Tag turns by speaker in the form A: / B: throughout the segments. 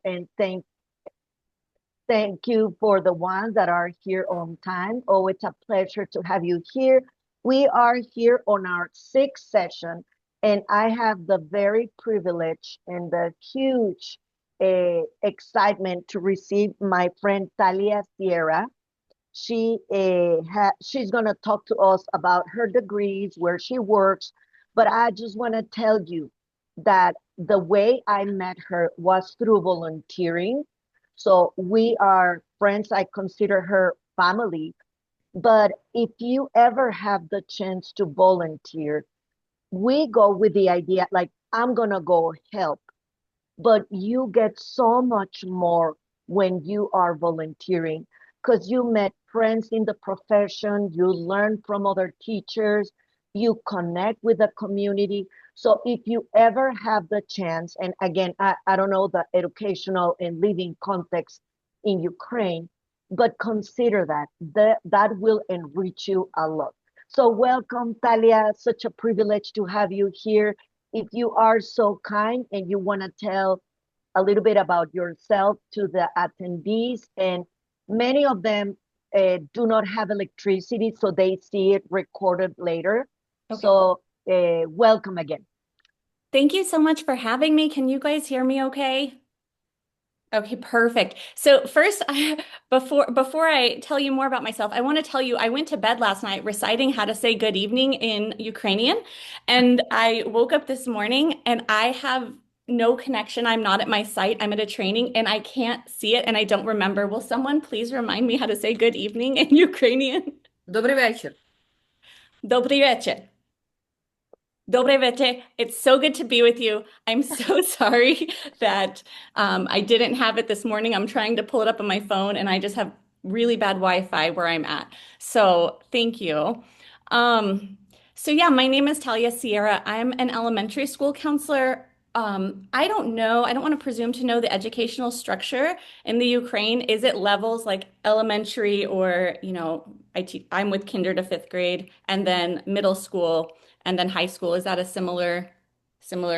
A: and thank you for the ones that are here on time. Oh, it's a pleasure to have you here. We are here on our sixth session, and I have the very privilege and the huge excitement to receive my friend Talia Sierra. She's going to talk to us about her degrees, where she works, but I just want to tell you that the way I met her was through volunteering. So we are friends. I consider her family. But if you ever have the chance to volunteer, we go with the idea like, I'm going to go help. But you get so much more when you are volunteering because you met friends in the profession, you learn from other teachers, you connect with the community. So if you ever have the chance, and again, I don't know the educational and living context in Ukraine, but consider that will enrich you a lot. So welcome, Talia. Such a privilege to have you here. If you are so kind and you want to tell a little bit about yourself to the attendees, and many of them do not have electricity, so they see it recorded later. Okay. So welcome again.
B: Thank you so much for having me. Can you guys hear me okay? Okay, perfect. So first, before I tell you more about myself, I want to tell you I went to bed last night reciting how to say good evening in Ukrainian, and I woke up this morning and I have no connection. I'm not at my site. I'm at a training and I can't see it and I don't remember. Will someone please remind me how to say good evening in Ukrainian?
C: Добрий вечір.
B: Добрий вечір. Dobre vete. It's so good to be with you. I'm so sorry that I didn't have it this morning. I'm trying to pull it up on my phone and I just have really bad Wi-Fi where I'm at. So thank you. So yeah, my name is Talia Sierra. I'm an elementary school counselor. I don't know, I don't want to presume to know the educational structure in the Ukraine. Is it levels like elementary or, I'm with kinder to fifth grade and then middle school and then high school? Is that a similar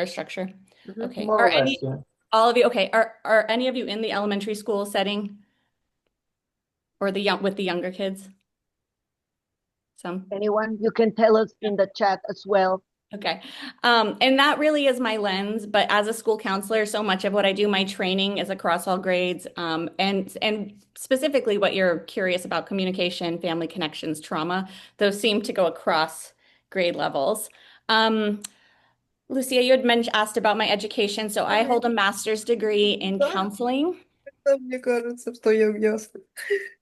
B: structure? Okay.
C: More or less, yeah.
B: All of you, okay. Are any of you in the elementary school setting or with the younger kids? Some.
A: Anyone? You can tell us in the chat as well.
B: Okay. And that really is my lens, but as a school counselor, so much of what I do, my training is across all grades. And specifically what you're curious about, communication, family connections, trauma, those seem to go across grade levels. Lucia, you had asked about my education. So I hold a master's degree in counseling.
C: Мне кажется, что я ясно.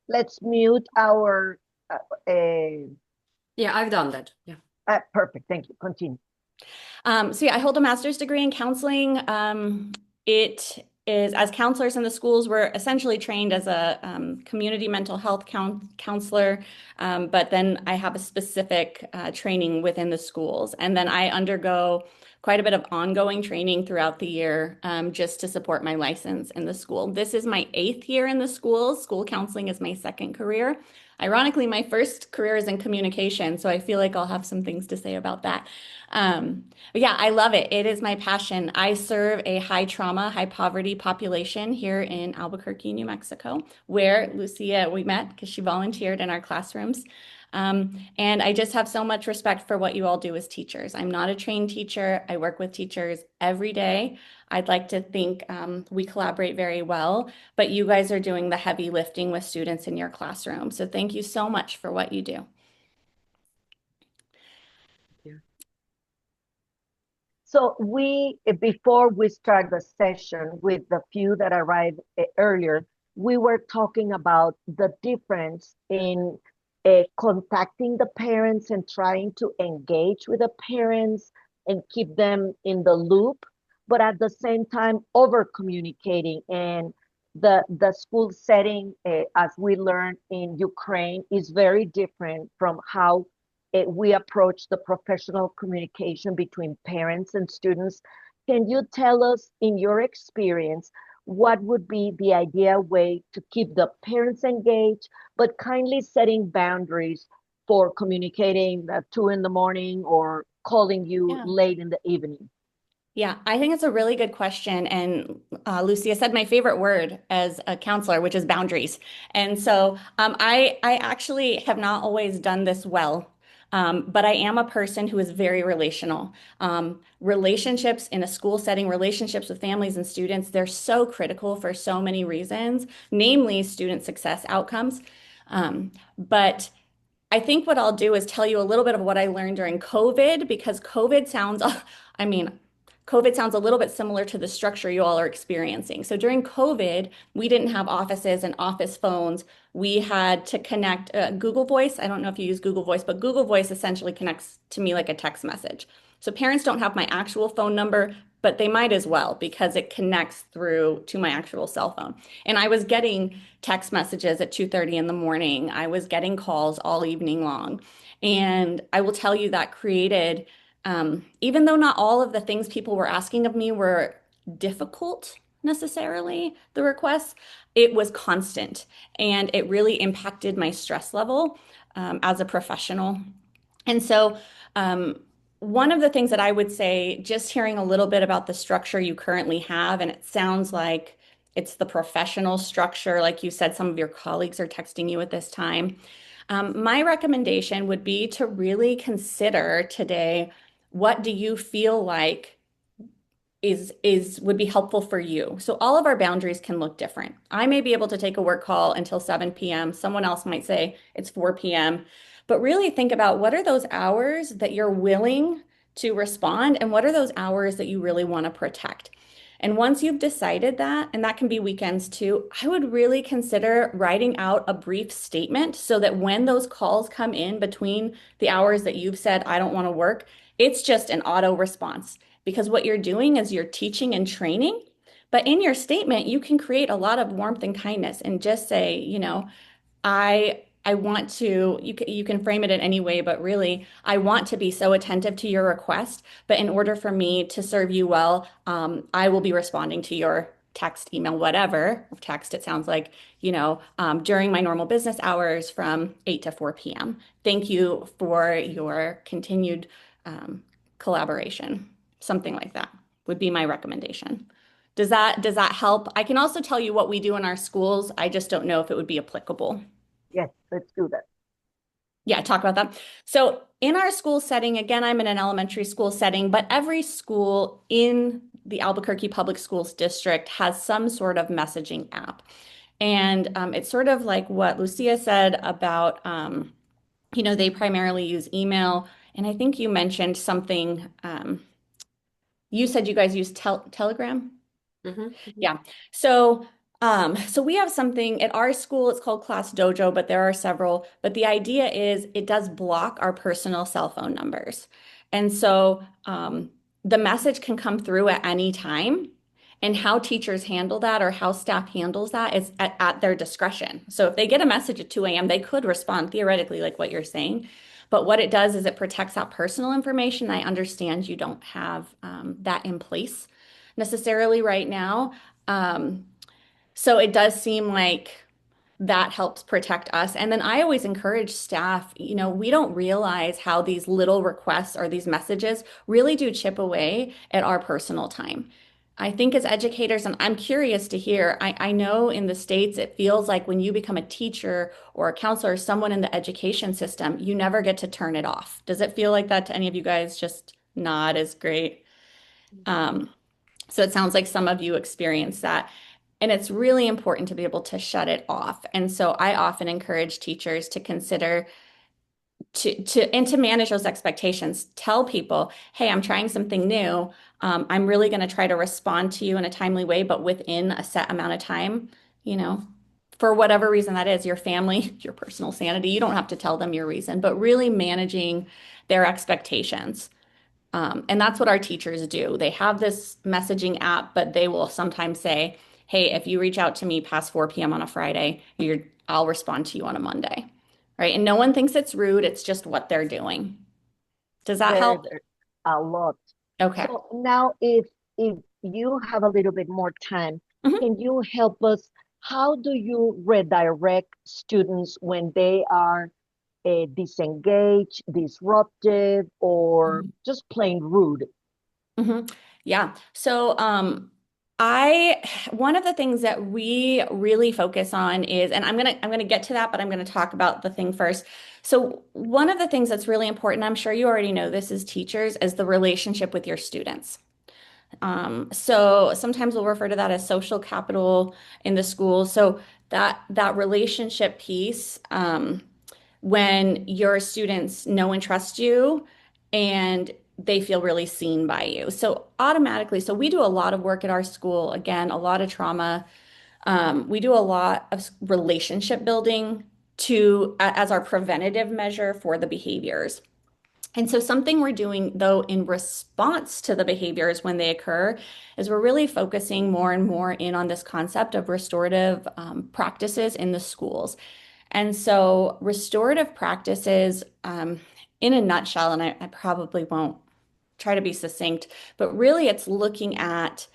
A: Let's mute our...
C: Yeah, I've done that. Yeah.
A: Perfect. Thank you. Continue.
B: So yeah, I hold a master's degree in counseling. It is, as counselors in the schools, we're essentially trained as a community mental health counselor, but then I have a specific training within the schools. And then I undergo quite a bit of ongoing training throughout the year just to support my license in the school. This is my 8th year in the schools. School counseling is my 2nd career. Ironically, my first career is in communication, so I feel like I'll have some things to say about that. But yeah, I love it. It is my passion. I serve a high trauma, high poverty population here in Albuquerque, New Mexico, where Lucia, we met because she volunteered in our classrooms. And I just have so much respect for what you all do as teachers. I'm not a trained teacher. I work with teachers every day. I'd like to think we collaborate very well, but you guys are doing the heavy lifting with students in your classroom. So thank you so much for what you do.
A: So before we start the session with the few that arrived earlier, we were talking about the difference in contacting the parents and trying to engage with the parents and keep them in the loop, but at the same time over communicating. And the school setting, as we learned in Ukraine, is very different from how we approach the professional communication between parents and students. Can you tell us, in your experience, what would be the ideal way to keep the parents engaged, but kindly setting boundaries for communicating at 2 in the morning or calling you late in the evening?
B: Yeah, I think it's a really good question. And Lucia said my favorite word as a counselor, which is boundaries. And so I actually have not always done this well, but I am a person who is very relational. Relationships in a school setting, relationships with families and students, they're so critical for so many reasons, namely student success outcomes. But I think what I'll do is tell you a little bit of what I learned during COVID because COVID sounds, I mean, COVID sounds a little bit similar to the structure you all are experiencing. So during COVID, we didn't have offices and office phones. We had to connect Google Voice. I don't know if you use Google Voice, but Google Voice essentially connects to me like a text message. So parents don't have my actual phone number, but they might as well because it connects through to my actual cell phone. And I was getting text messages at 2:30 in the morning. I was getting calls all evening long. And I will tell you that created, even though not all of the things people were asking of me were difficult necessarily, the requests, it was constant and it really impacted my stress level as a professional. And so, one of the things that I would say, just hearing a little bit about the structure you currently have, and it sounds like it's the professional structure, like you said, some of your colleagues are texting you at this time. My recommendation would be to really consider today, what do you feel like is would be helpful for you. So all of our boundaries can look different. I may be able to take a work call until 7 p.m. Someone else might say it's 4 p.m. But really think about what are those hours that you're willing to respond and what are those hours that you really want to protect. And once you've decided that, and that can be weekends too, I would really consider writing out a brief statement so that when those calls come in between the hours that you've said, I don't want to work, it's just an auto response because what you're doing is you're teaching and training. But in your statement, you can create a lot of warmth and kindness and just say, I want to, you can frame it in any way, but really, I want to be so attentive to your request. But in order for me to serve you well, I will be responding to your text, email, whatever. Text, it sounds like, during my normal business hours from 8 to 4 p.m. Thank you for your continued collaboration. Something like that would be my recommendation. Does that help? I can also tell you what we do in our schools. I just don't know if it would be applicable.
A: Yes, let's do that.
B: Yeah, talk about that. So in our school setting, again, I'm in an elementary school setting, but every school in the Albuquerque Public Schools district has some sort of messaging app. And it's sort of like what Lucia said about, they primarily use email. And I think you mentioned something, you said you guys use Telegram? Yeah. So we have something at our school, it's called Class Dojo, but there are several. But the idea is it does block our personal cell phone numbers. And so the message can come through at any time. And how teachers handle that or how staff handles that is at their discretion. So if they get a message at 2 a.m., they could respond theoretically like what you're saying. But what it does is it protects that personal information. I understand you don't have that in place necessarily right now. So it does seem like that helps protect us. And then I always encourage staff, we don't realize how these little requests or these messages really do chip away at our personal time. I think as educators, and I'm curious to hear, I know in the States it feels like when you become a teacher or a counselor or someone in the education system, you never get to turn it off. Does it feel like that to any of you guys? Just nod is great. So it sounds like some of you experience that. And it's really important to be able to shut it off. And so I often encourage teachers to consider to manage those expectations. Tell people, hey, I'm trying something new. I'm really going to try to respond to you in a timely way, but within a set amount of time, for whatever reason that is, your family, your personal sanity, you don't have to tell them your reason, but really managing their expectations. And that's what our teachers do. They have this messaging app, but they will sometimes say, hey, if you reach out to me past 4 p.m. on a Friday, I'll respond to you on a Monday. Right. And no one thinks it's rude. It's just what they're doing. Does that
A: Very,
B: help?
A: very, a lot.
B: Okay.
A: So now if you have a little bit more time,
B: Mhm.
A: can you help us? How do you redirect students when they are disengaged, disruptive, or just plain rude?
B: Mhm. Yeah. So, one of the things that we really focus on is, and I'm gonna get to that, but I'm gonna talk about the thing first. So one of the things that's really important, I'm sure you already know this as teachers, is the relationship with your students. So sometimes we'll refer to that as social capital in the school. So that relationship piece, when your students know and trust you and they feel really seen by you. So automatically, so we do a lot of work at our school, again, a lot of trauma. We do a lot of relationship building as our preventative measure for the behaviors. And so something we're doing though in response to the behaviors when they occur is we're really focusing more and more in on this concept of restorative practices in the schools. And so restorative practices, in a nutshell, and I probably won't try to be succinct, but really it's looking at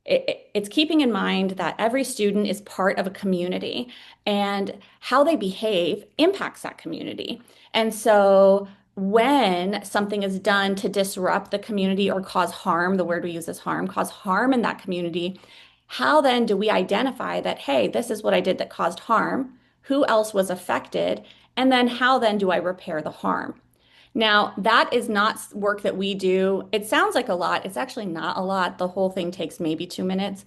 B: it's keeping in mind that every student is part of a community and how they behave impacts that community. And so when something is done to disrupt the community or cause harm, the word we use is harm, cause harm in that community, how then do we identify that, hey, this is what I did that caused harm? Who else was affected? And then how then do I repair the harm? Now, that is not work that we do. It sounds like a lot. It's actually not a lot. The whole thing takes maybe 2 minutes.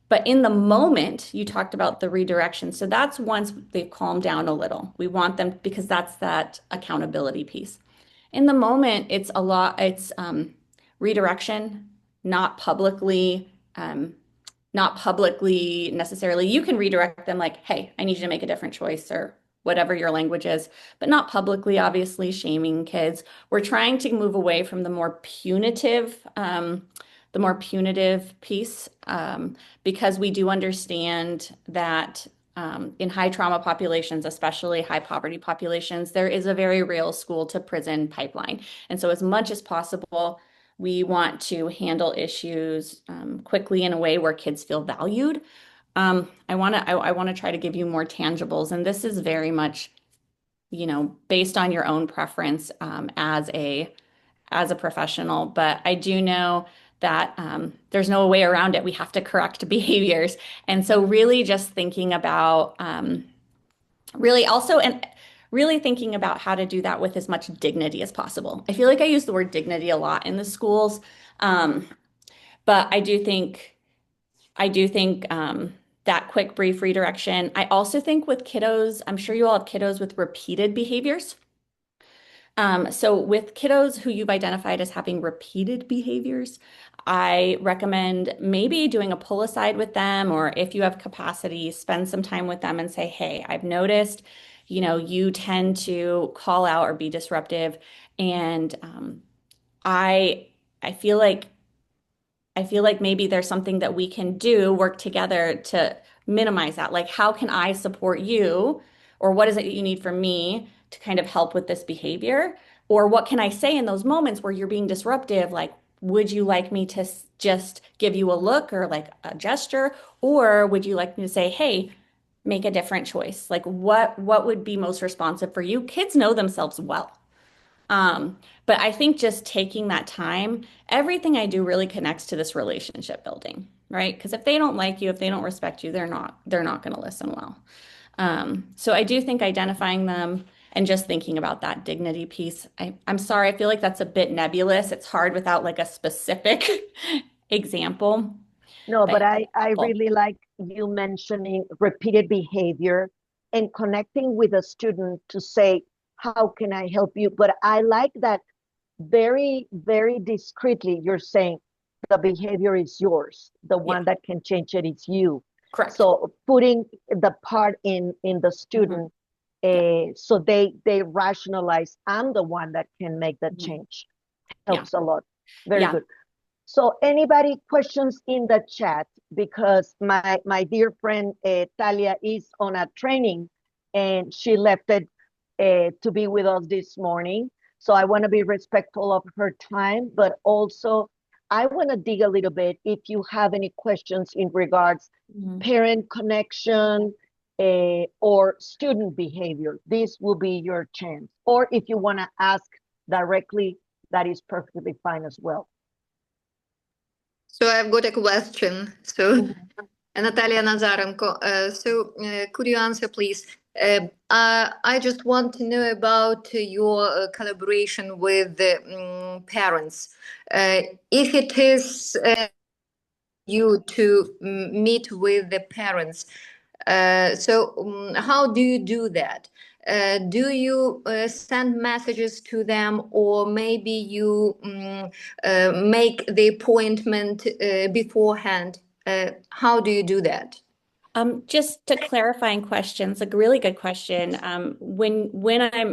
B: But in the moment, you talked about the redirection. So that's once they've calmed down a little. We want them because that's that accountability piece. In the moment, it's a lot, it's redirection, not publicly, not publicly necessarily. You can redirect them like, hey, I need you to make a different choice or whatever your language is, but not publicly, obviously, shaming kids. We're trying to move away from the more punitive piece, because we do understand that in high trauma populations, especially high poverty populations, there is a very real school to prison pipeline. And so as much as possible, we want to handle issues quickly in a way where kids feel valued. I want to try to give you more tangibles, and this is very much, based on your own preference as a professional. But I do know that there's no way around it. We have to correct behaviors, and so really just thinking about really also and really thinking about how to do that with as much dignity as possible. I feel like I use the word dignity a lot in the schools, um, but I do think that quick, brief redirection. I also think with kiddos, I'm sure you all have kiddos with repeated behaviors. So with kiddos who you've identified as having repeated behaviors, I recommend maybe doing a pull aside with them, or if you have capacity, spend some time with them and say, hey, I've noticed, you tend to call out or be disruptive. And I I feel like maybe there's something that we can do, work together to minimize that. Like, how can I support you? Or what is it you need from me to kind of help with this behavior? Or what can I say in those moments where you're being disruptive? Like, would you like me to just give you a look or like a gesture? Or would you like me to say, hey, make a different choice? Like, what would be most responsive for you? Kids know themselves well. Um, but I think just taking that time, everything I do really connects to this relationship building, right? Because if they don't like you, if they don't respect you, they're not going to listen well. So I do think identifying them and just thinking about that dignity piece. I'm sorry, I feel like that's a bit nebulous. It's hard without like a specific example,
A: No,
B: but
A: but I
B: helpful.
A: really like you mentioning repeated behavior and connecting with a student to say, how can I help you? But I like that very, very discreetly, you're saying the behavior is yours. The
B: Yeah,
A: one that can change it is you.
B: correct.
A: So putting the part in the
B: Mhm.
A: student,
B: Yeah.
A: so they rationalize, I'm the one that can make the
B: Mhm.
A: change.
B: Yeah.
A: Helps a lot. Very
B: Yeah.
A: good. So anybody questions in the chat, because my dear friend Talia is on a training and she left it to be with us this morning. So I want to be respectful of her time, but also I want to dig a little bit if you have any questions in regards
B: Mhm.
A: parent connection or student behavior. This will be your chance. Or if you want to ask directly, that is perfectly fine as well.
C: So I've got a question. So Natalia Nazarenko, could you answer, please? I just want to know about your collaboration with the parents. If it is you to meet with the parents, how do you do that? Do you send messages to them, or maybe you make the appointment beforehand? How do you do that?
B: Just to clarifying questions, a really good question.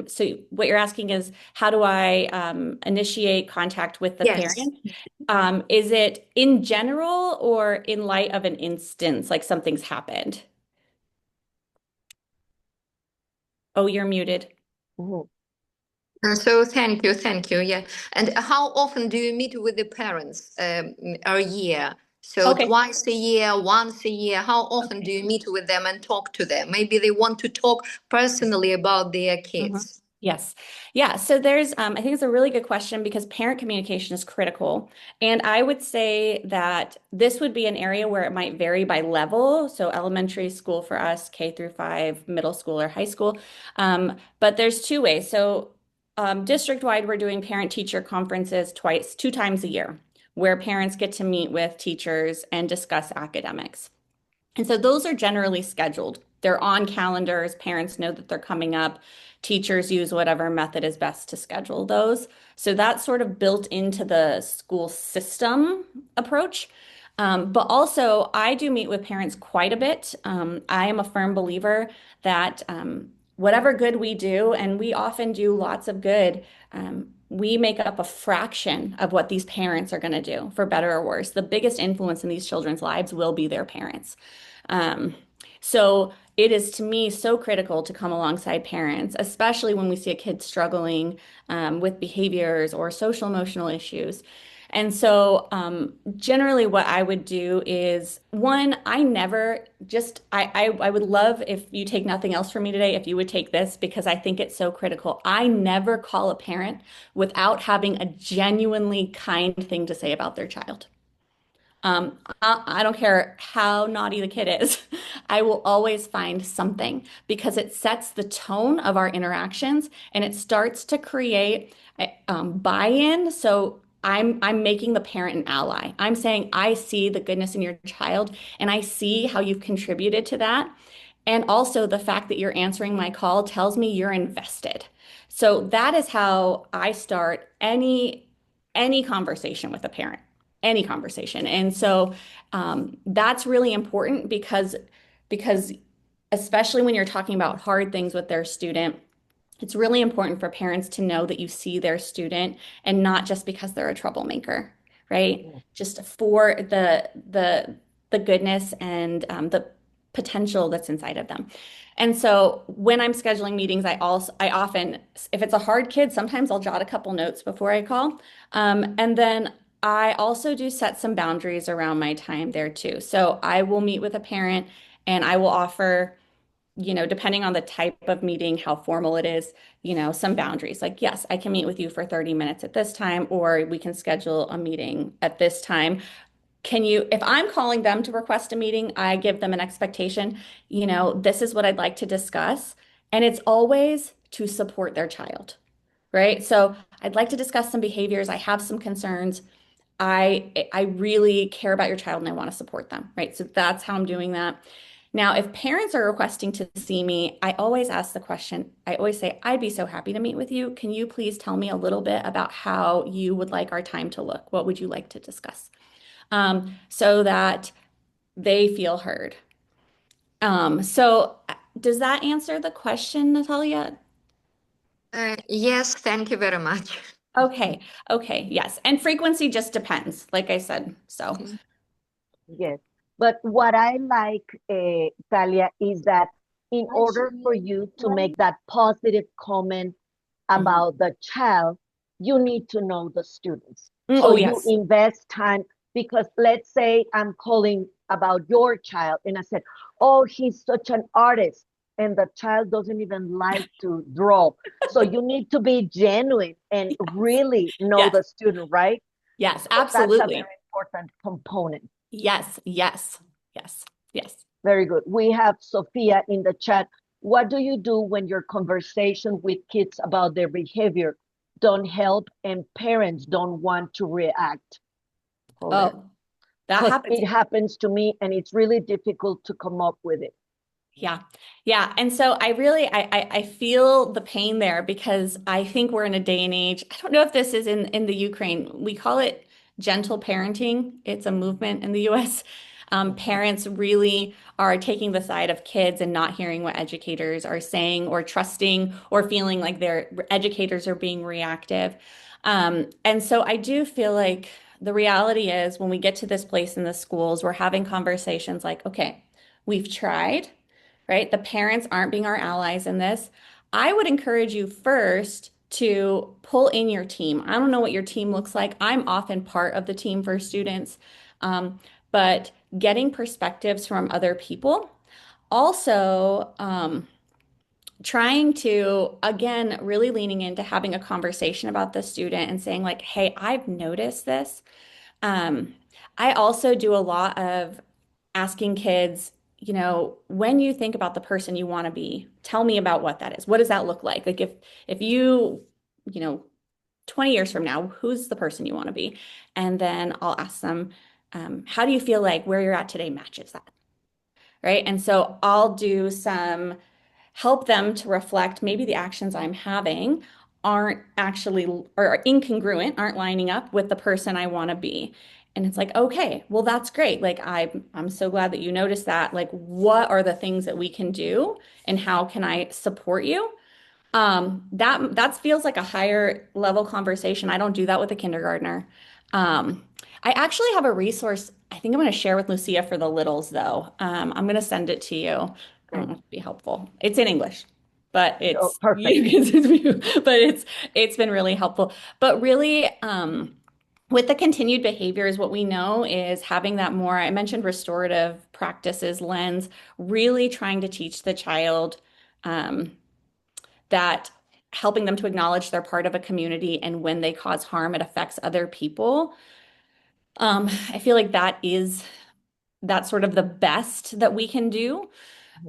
B: So what you're asking is how do I initiate contact with the
C: Yes.
B: parent? Is it in general or in light of an instance, like something's happened? Oh, you're muted.
A: Mhm.
C: So thank you. Yeah. And how often do you meet with the parents a year? So
B: Okay.
C: twice a year, once a year. How often do you meet with them and talk to them? Maybe they want to talk personally about their
B: Mhm.
C: kids.
B: Yes. Yeah. So I think it's a really good question because parent communication is critical. And I would say that this would be an area where it might vary by level. So elementary school for us, K through 5, middle school or high school. But there's two ways. So district-wide, we're doing parent-teacher conferences 2 times a year, where parents get to meet with teachers and discuss academics. And so those are generally scheduled. They're on calendars. Parents know that they're coming up. Teachers use whatever method is best to schedule those. So that's sort of built into the school system approach. But also, I do meet with parents quite a bit. I am a firm believer that whatever good we do, and we often do lots of good, we make up a fraction of what these parents are going to do, for better or worse. The biggest influence in these children's lives will be their parents. Um, so it is to me so critical to come alongside parents, especially when we see a kid struggling with behaviors or social emotional issues. And so generally what I would do is one, I would love if you take nothing else from me today, if you would take this because I think it's so critical. I never call a parent without having a genuinely kind thing to say about their child. I don't care how naughty the kid is. I will always find something because it sets the tone of our interactions and it starts to create buy-in. So I'm making the parent an ally. I'm saying I see the goodness in your child and I see how you've contributed to that. And also the fact that you're answering my call tells me you're invested. So that is how I start any conversation with a parent, any conversation. And so that's really important because especially when you're talking about hard things with their student, it's really important for parents to know that you see their student and not just because they're a troublemaker, right? Just for the goodness and the potential that's inside of them. And so when I'm scheduling meetings, I often, if it's a hard kid, sometimes I'll jot a couple notes before I call. And then I also do set some boundaries around my time there too. So I will meet with a parent and I will offer, depending on the type of meeting, how formal it is, some boundaries. Like, yes, I can meet with you for 30 minutes at this time, or we can schedule a meeting at this time. If I'm calling them to request a meeting, I give them an expectation, this is what I'd like to discuss. And it's always to support their child, right? So I'd like to discuss some behaviors. I have some concerns. I really care about your child and I want to support them, right? So that's how I'm doing that. Now, if parents are requesting to see me, I always ask the question, I always say, I'd be so happy to meet with you. Can you please tell me a little bit about how you would like our time to look? What would you like to discuss? So that they feel heard. Does that answer the question, Natalia?
C: Yes, thank you very much.
B: Okay, okay, yes. And frequency just depends, like I said. So,
A: Yes. But what I like, Talia, is that in order for you to make that positive comment
B: mhm.
A: about the child, you need to know the students. So
B: Oh,
A: you
B: yes.
A: invest time because let's say I'm calling about your child and I said, oh, he's such an artist. And the child doesn't even like to draw. So you need to be genuine and really know
B: Yes,
A: the student, right?
B: yes,
A: So that's a very
B: absolutely.
A: important component.
B: Yes, yes, yes, yes.
A: Very good. We have Sophia in the chat. What do you do when your conversation with kids about their behavior don't help and parents don't want to react?
B: Oh, that
A: Because
B: happens.
A: it happens to me and it's really difficult to come up with it.
B: Yeah. Yeah. And so I feel the pain there because I think we're in a day and age. I don't know if this is in the Ukraine. We call it gentle parenting. It's a movement in the US. Parents really are taking the side of kids and not hearing what educators are saying or trusting or feeling like their educators are being reactive. And so I do feel like the reality is when we get to this place in the schools, we're having conversations like, okay, we've tried, right? The parents aren't being our allies in this. I would encourage you first to pull in your team. I don't know what your team looks like. I'm often part of the team for students, but getting perspectives from other people. Also, trying to, again, really leaning into having a conversation about the student and saying, like, hey, I've noticed this. Um, I also do a lot of asking kids, when you think about the person you want to be, tell me about what that is. What does that look like? Like if you know, 20 years from now, who's the person you want to be? And then I'll ask them, how do you feel like where you're at today matches that? Right. And so I'll do some help them to reflect maybe the actions I'm having aren't actually or are incongruent, aren't lining up with the person I want to be. And it's like, okay, well, that's great. Like I'm so glad that you noticed that. Like, what are the things that we can do and how can I support you? That feels like a higher level conversation. I don't do that with a kindergartner. I actually have a resource I think I'm going to share with Lucia for the littles though. I'm going to send it to you. I don't
A: Okay.
B: know if it'd be helpful. It's in English, but
A: Oh,
B: it's
A: perfect.
B: but it's been really helpful. But really, with the continued behaviors, what we know is having that more, I mentioned restorative practices lens, really trying to teach the child um, that helping them to acknowledge they're part of a community and when they cause harm, it affects other people. I feel like that's sort of the best that we can do.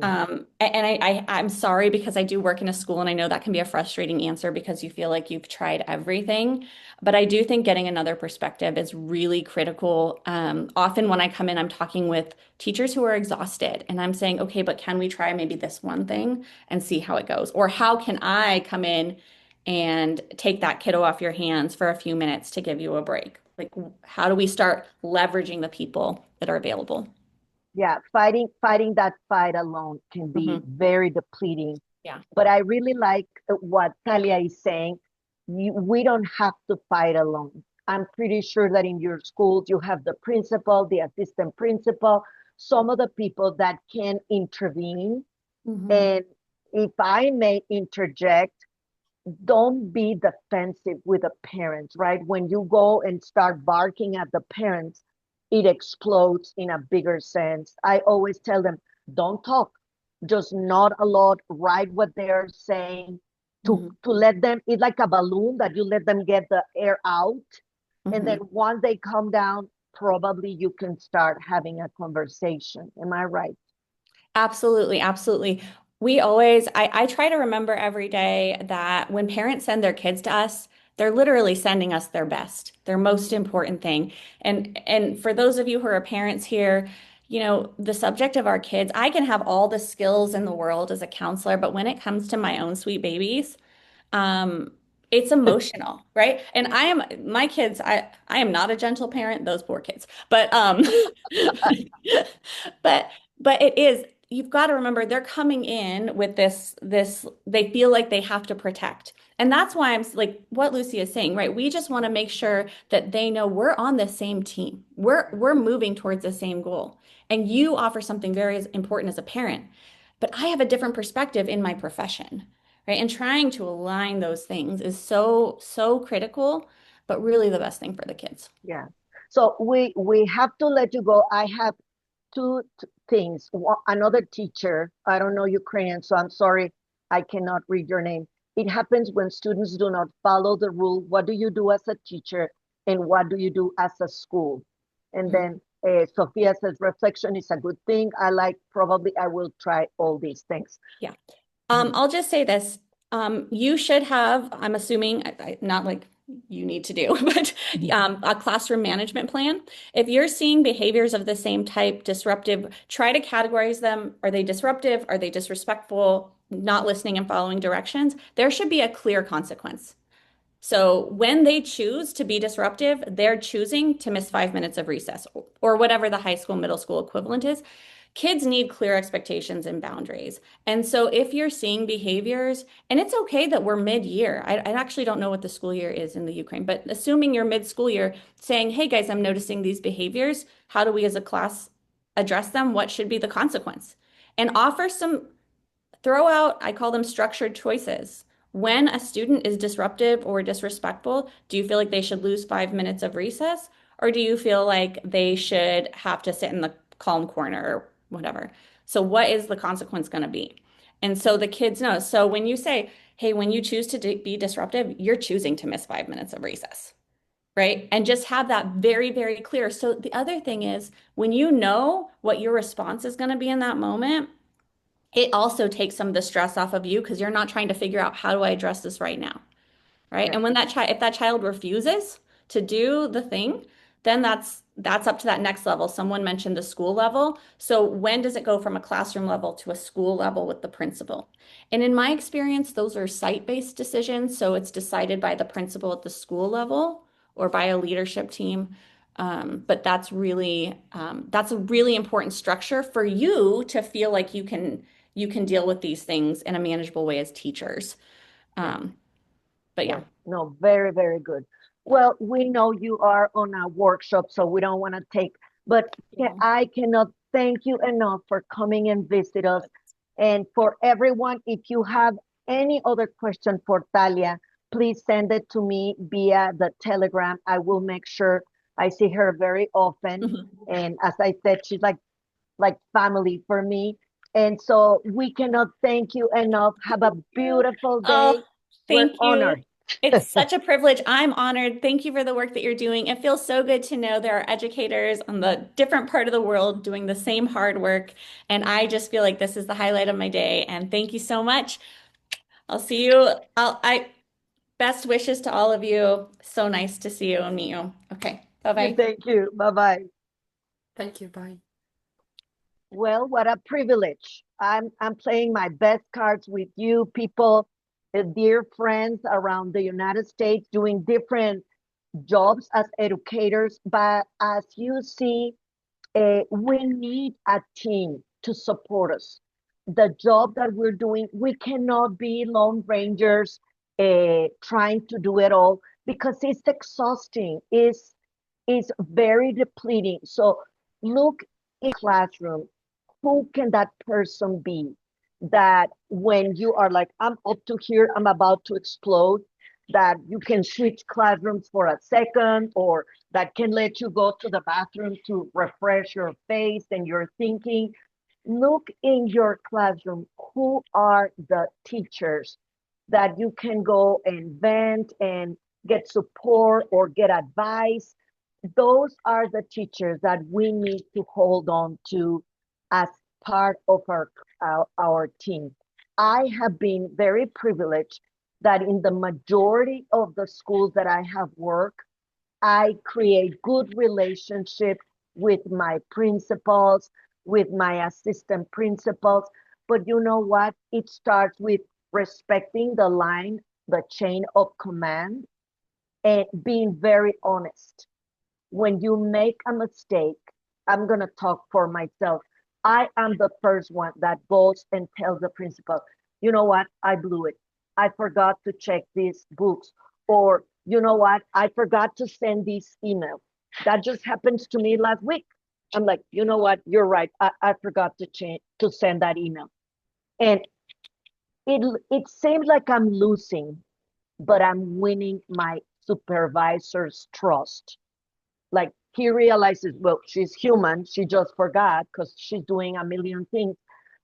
B: I'm sorry because I do work in a school and I know that can be a frustrating answer because you feel like you've tried everything. But I do think getting another perspective is really critical. Often when I come in, I'm talking with teachers who are exhausted and I'm saying, okay, but can we try maybe this one thing and see how it goes? Or how can I come in and take that kiddo off your hands for a few minutes to give you a break? Like, how do we start leveraging the people that are available?
A: Yeah, fighting that fight alone can be
B: Mhm.
A: very depleting.
B: Yeah.
A: But I really like what Talia is saying. We don't have to fight alone. I'm pretty sure that in your schools you have the principal, the assistant principal, some of the people that can intervene.
B: Mhm.
A: And if I may interject, don't be defensive with the parents, right? When you go and start barking at the parents, it explodes in a bigger sense. I always tell them, don't talk, just nod a lot, write what they're saying,
B: Mhm.
A: to let them, it's like a balloon that you let them get the air out. And then
B: Mhm.
A: once they come down, probably you can start having a conversation. Am I right?
B: Absolutely, absolutely. I try to remember every day that when parents send their kids to us, they're literally sending us their best, their most important thing. And for those of you who are parents here, the subject of our kids, I can have all the skills in the world as a counselor, but when it comes to my own sweet babies, um, it's emotional, right? And my kids, I am not a gentle parent, those poor kids. But but but it is, you've got to remember they're coming in with this they feel like they have to protect. And that's why I'm like what Lucy is saying, right? We just want to make sure that they know we're on the same team. We're moving towards the same goal. And you offer something very important as a parent, but I have a different perspective in my profession, right? And trying to align those things is so, so critical, but really the best thing for the kids.
A: Yeah. So we have to let you go. I have two things. Another teacher, I don't know Ukrainian, so I'm sorry, I cannot read your name. It happens when students do not follow the rule. What do you do as a teacher, and what do you do as a school? And then Sophia says reflection is a good thing. I will try all these things.
B: Yeah. I'll just say this. You should have, I'm assuming, not like you need to do, but a classroom management plan. If you're seeing behaviors of the same type, disruptive, try to categorize them. Are they disruptive? Are they disrespectful? Not listening and following directions? There should be a clear consequence. So when they choose to be disruptive, they're choosing to miss 5 minutes of recess or whatever the high school, middle school equivalent is. Kids need clear expectations and boundaries. And so if you're seeing behaviors, and it's okay that we're mid-year, I actually don't know what the school year is in the Ukraine, but assuming you're mid-school year, saying, hey guys, I'm noticing these behaviors. How do we as a class address them? What should be the consequence? And offer throw out, I call them structured choices. When a student is disruptive or disrespectful, do you feel like they should lose 5 minutes of recess? Or do you feel like they should have to sit in the calm corner or whatever? So what is the consequence going to be? And so the kids know. So when you say, hey, when you choose to be disruptive, you're choosing to miss 5 minutes of recess, right? And just have that very, very clear. So the other thing is when you know what your response is going to be in that moment, it also takes some of the stress off of you because you're not trying to figure out how do I address this right now, right?
A: Yeah.
B: And when if that child refuses to do the thing, then that's up to that next level. Someone mentioned the school level. So when does it go from a classroom level to a school level with the principal? And in my experience, those are site-based decisions. So it's decided by the principal at the school level or by a leadership team. But that's a really important structure for you to feel like you can deal with these things in a manageable way as teachers. But yeah.
A: No, very, very good. Well, we know you are on a workshop, so we don't want to take, but I cannot thank you enough for coming and visit us. And for everyone, if you have any other question for Talia, please send it to me via the Telegram. I will make sure I see her very often. And as I said, she's like family for me. And so we cannot thank you enough. Have a beautiful day.
B: Oh, thank you.
A: Honored.
B: It's such a privilege. I'm honored. Thank you for the work that you're doing. It feels so good to know there are educators on the different part of the world doing the same hard work. And I just feel like this is the highlight of my day. And thank you so much. I'll see you. Best wishes to all of you. So nice to see you and meet you. Okay. Bye-bye.
A: Thank you. Bye-bye.
D: Thank you. Bye.
A: Well, what a privilege. I'm playing my best cards with you people, dear friends around the United States doing different jobs as educators. But as you see, we need a team to support us. The job that we're doing, we cannot be lone rangers trying to do it all because it's exhausting. It's very depleting. So look in classroom, who can that person be that when you are like, I'm up to here, I'm about to explode, that you can switch classrooms for a second, or that can let you go to the bathroom to refresh your face and your thinking. Look in your classroom, who are the teachers that you can go and vent and get support or get advice. Those are the teachers that we need to hold on to as part of our team. I have been very privileged that in the majority of the schools that I have worked, I create good relationship with my principals, with my assistant principals. But you know what? It starts with respecting the line, the chain of command, and being very honest. When you make a mistake, I'm going to talk for myself. I am the first one that goes and tells the principal, you know what? I blew it. I forgot to check these books. Or, you know what? I forgot to send this email. That just happens to me last week. I'm like, you know what? You're right. I forgot to send that email. And it seems like I'm losing, but I'm winning my supervisor's trust. Like he realizes, well, she's human. She just forgot because she's doing a million things.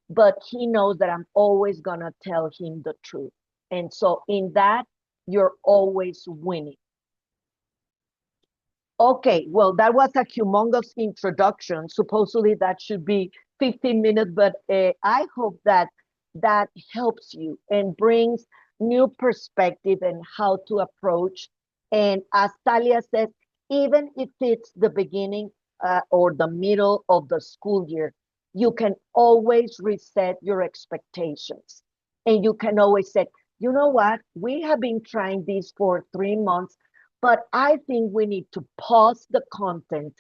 A: But he knows that I'm always going to tell him the truth. And so in that, you're always winning. Okay, well, that was a humongous introduction. Supposedly that should be 15 minutes, but I hope that that helps you and brings new perspective and how to approach. And as Talia says, even if it's the beginning or the middle of the school year, you can always reset your expectations. And you can always say, you know what, we have been trying this for 3 months, but I think we need to pause the content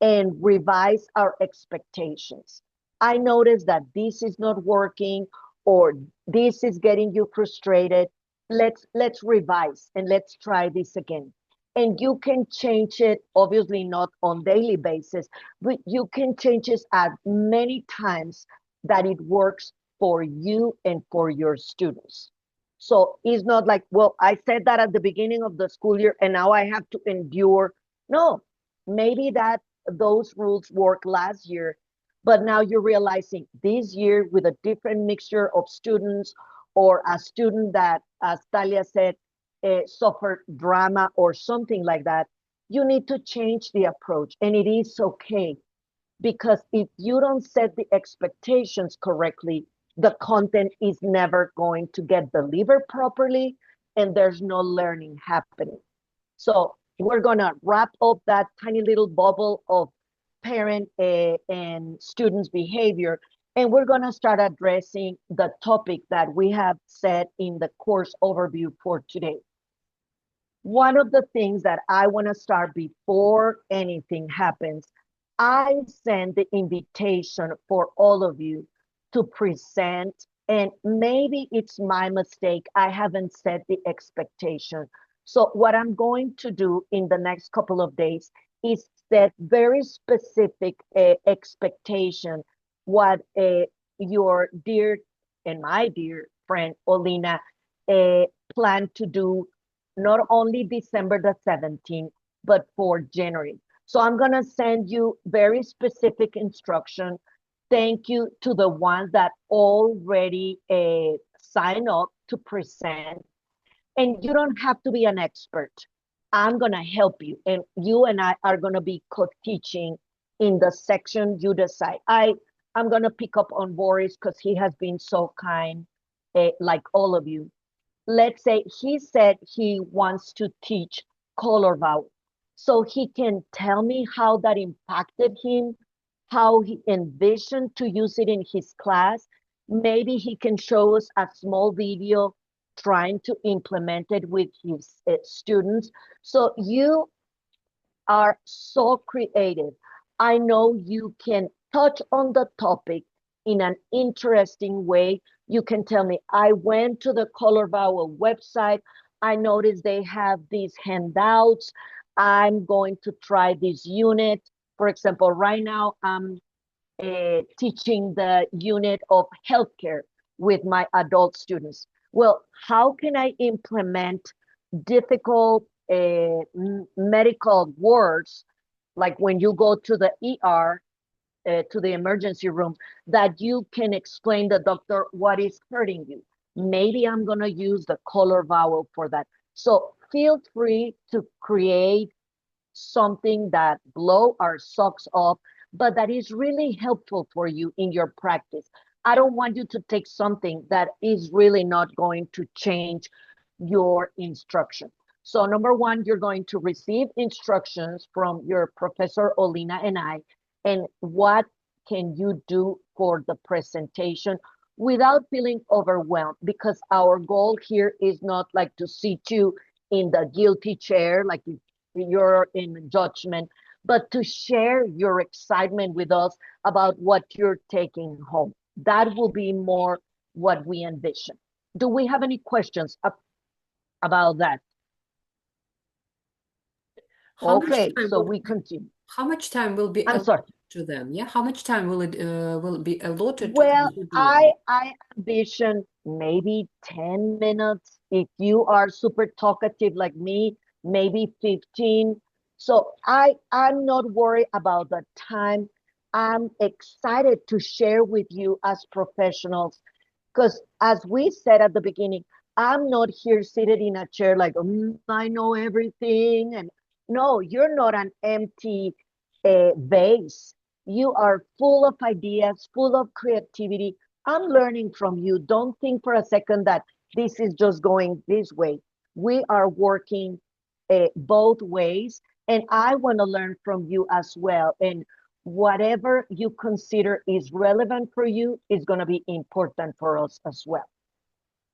A: and revise our expectations. I noticed that this is not working or this is getting you frustrated. Let's revise and let's try this again. And you can change it, obviously not on daily basis, but you can change it as many times that it works for you and for your students. So it's not like, well, I said that at the beginning of the school year and now I have to endure. No, maybe that those rules worked last year, but now you're realizing this year with a different mixture of students or a student that, as Talia said, suffered drama or something like that, you need to change the approach. And it is okay, because if you don't set the expectations correctly, the content is never going to get delivered properly and there's no learning happening. So we're going to wrap up that tiny little bubble of parent and students behavior, and we're going to start addressing the topic that we have set in the course overview for today. One of the things that I want to start before anything happens, I send the invitation for all of you to present, and maybe it's my mistake. I haven't set the expectation. So what I'm going to do in the next couple of days is set very specific expectation, what your dear and my dear friend Olina plan to do, not only December the 17th, but for January. So I'm going to send you very specific instruction. Thank you to the ones that already sign up to present. And you don't have to be an expert. I'm going to help you. And you and I are going to be co-teaching in the section you decide. I'm going to pick up on Boris because he has been so kind, like all of you. Let's say he said he wants to teach color vowel. So he can tell me how that impacted him, how he envisioned to use it in his class. Maybe he can show us a small video trying to implement it with his students. So you are so creative. I know you can touch on the topic in an interesting way. You can tell me, I went to the Color Vowel website. I noticed they have these handouts. I'm going to try this unit. For example, right now I'm teaching the unit of healthcare with my adult students. Well, how can I implement difficult medical words, like when you go to the ER, to the emergency room, that you can explain the doctor what is hurting you? Maybe I'm going to use the color vowel for that. So feel free to create something that blow our socks off, but that is really helpful for you in your practice. I don't want you to take something that is really not going to change your instruction. So number one, you're going to receive instructions from your Professor Olina and I, and what can you do for the presentation without feeling overwhelmed, because our goal here is not like to sit you in the guilty chair, like you're in judgment, but to share your excitement with us about what you're taking home. That will be more what we envision. Do we have any questions about that? Okay, so we continue.
D: How much time will be
A: I'm sorry.
D: allotted to them? Yeah, how much time will it will be allotted
A: Well,
D: to them?
A: I envision maybe 10 minutes. If you are super talkative like me, maybe 15. So I'm not worried about the time. I'm excited to share with you as professionals, because as we said at the beginning, I'm not here seated in a chair like, I know everything. And No, you're not an empty vase. You are full of ideas, full of creativity. I'm learning from you. Don't think for a second that this is just going this way. We are working both ways, and I want to learn from you as well. And whatever you consider is relevant for you is going to be important for us as well.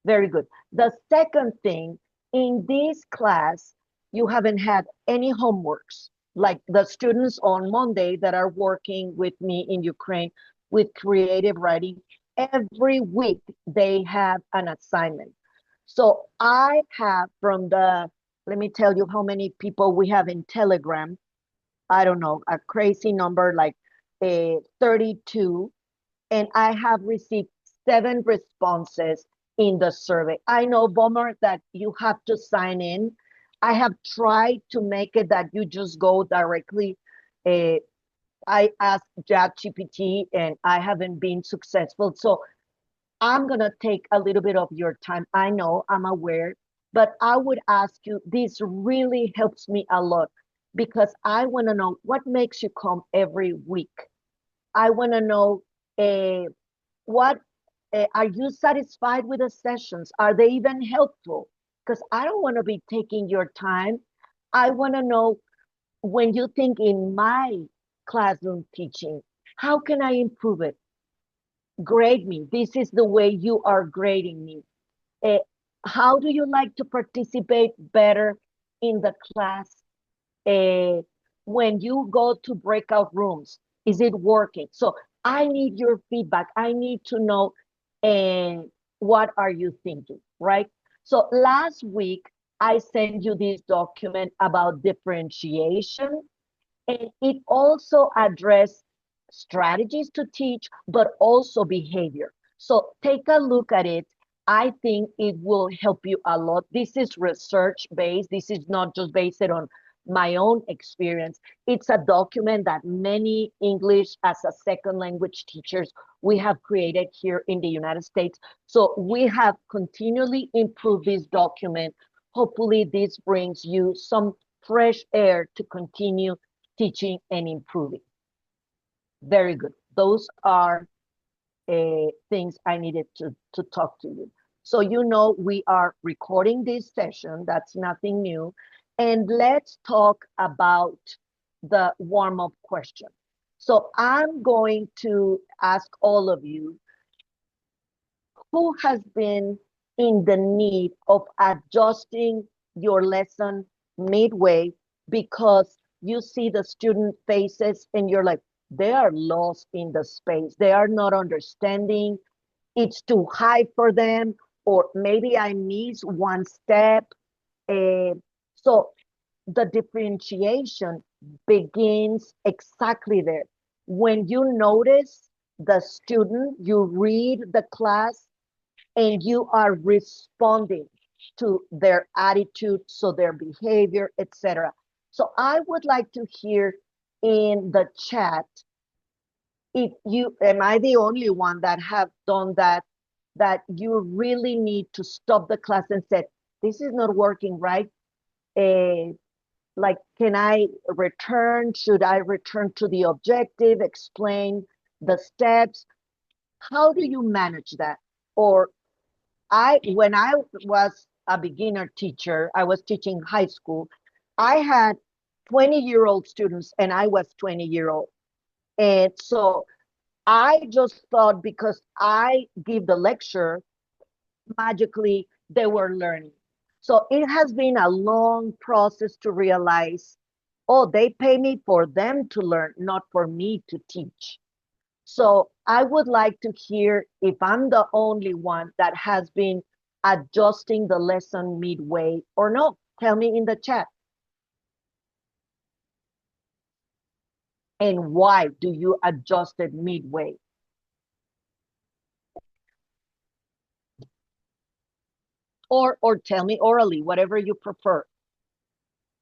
A: Very good. The second thing, in this class, you haven't had any homeworks, like the students on Monday that are working with me in Ukraine with creative writing. Every week they have an assignment. So I have let me tell you how many people we have in Telegram. I don't know, a crazy number like 32. And I have received 7 responses in the survey. I know, Bomer, that you have to sign in. I have tried to make it that you just go directly. I asked ChatGPT and I haven't been successful. So I'm going to take a little bit of your time. I know, I'm aware, but I would ask you, this really helps me a lot because I want to know what makes you come every week. I want to know what are you satisfied with the sessions? Are they even helpful? Because I don't want to be taking your time. I want to know when you think in my classroom teaching, how can I improve it? Grade me. This is the way you are grading me. Uh, how do you like to participate better in the class? Uh, when you go to breakout rooms, is it working? So I need your feedback. I need to know what are you thinking, right? So last week, I sent you this document about differentiation, and it also addressed strategies to teach, but also behavior. So take a look at it. I think it will help you a lot. This is research-based. This is not just based on my own experience. It's a document that many English as a second language teachers we have created here in the United States. So we have continually improved this document. Hopefully this brings you some fresh air to continue teaching and improving. Very good. Those are things I needed to talk to you. So you know we are recording this session. That's nothing new. And let's talk about the warm-up question. So I'm going to ask all of you, who has been in the need of adjusting your lesson midway because you see the student faces and you're like, they are lost in the space. They are not understanding. It's too high for them, or maybe I miss one step. So the differentiation begins exactly there. When you notice the student, you read the class, and you are responding to their attitude, so their behavior, etc. So I would like to hear in the chat if you, am I the only one that have done that, that you really need to stop the class and say, this is not working right? Like, can I return? Should I return to the objective, explain the steps? How do you manage that? Or when I was a beginner teacher, I was teaching high school, I had 20-year-old students and I was 20-year-old. And so I just thought because I give the lecture, magically they were learning. So it has been a long process to realize, oh, they pay me for them to learn, not for me to teach. So I would like to hear if I'm the only one that has been adjusting the lesson midway or no. Tell me in the chat. And why do you adjust it midway? Or tell me orally, whatever you prefer,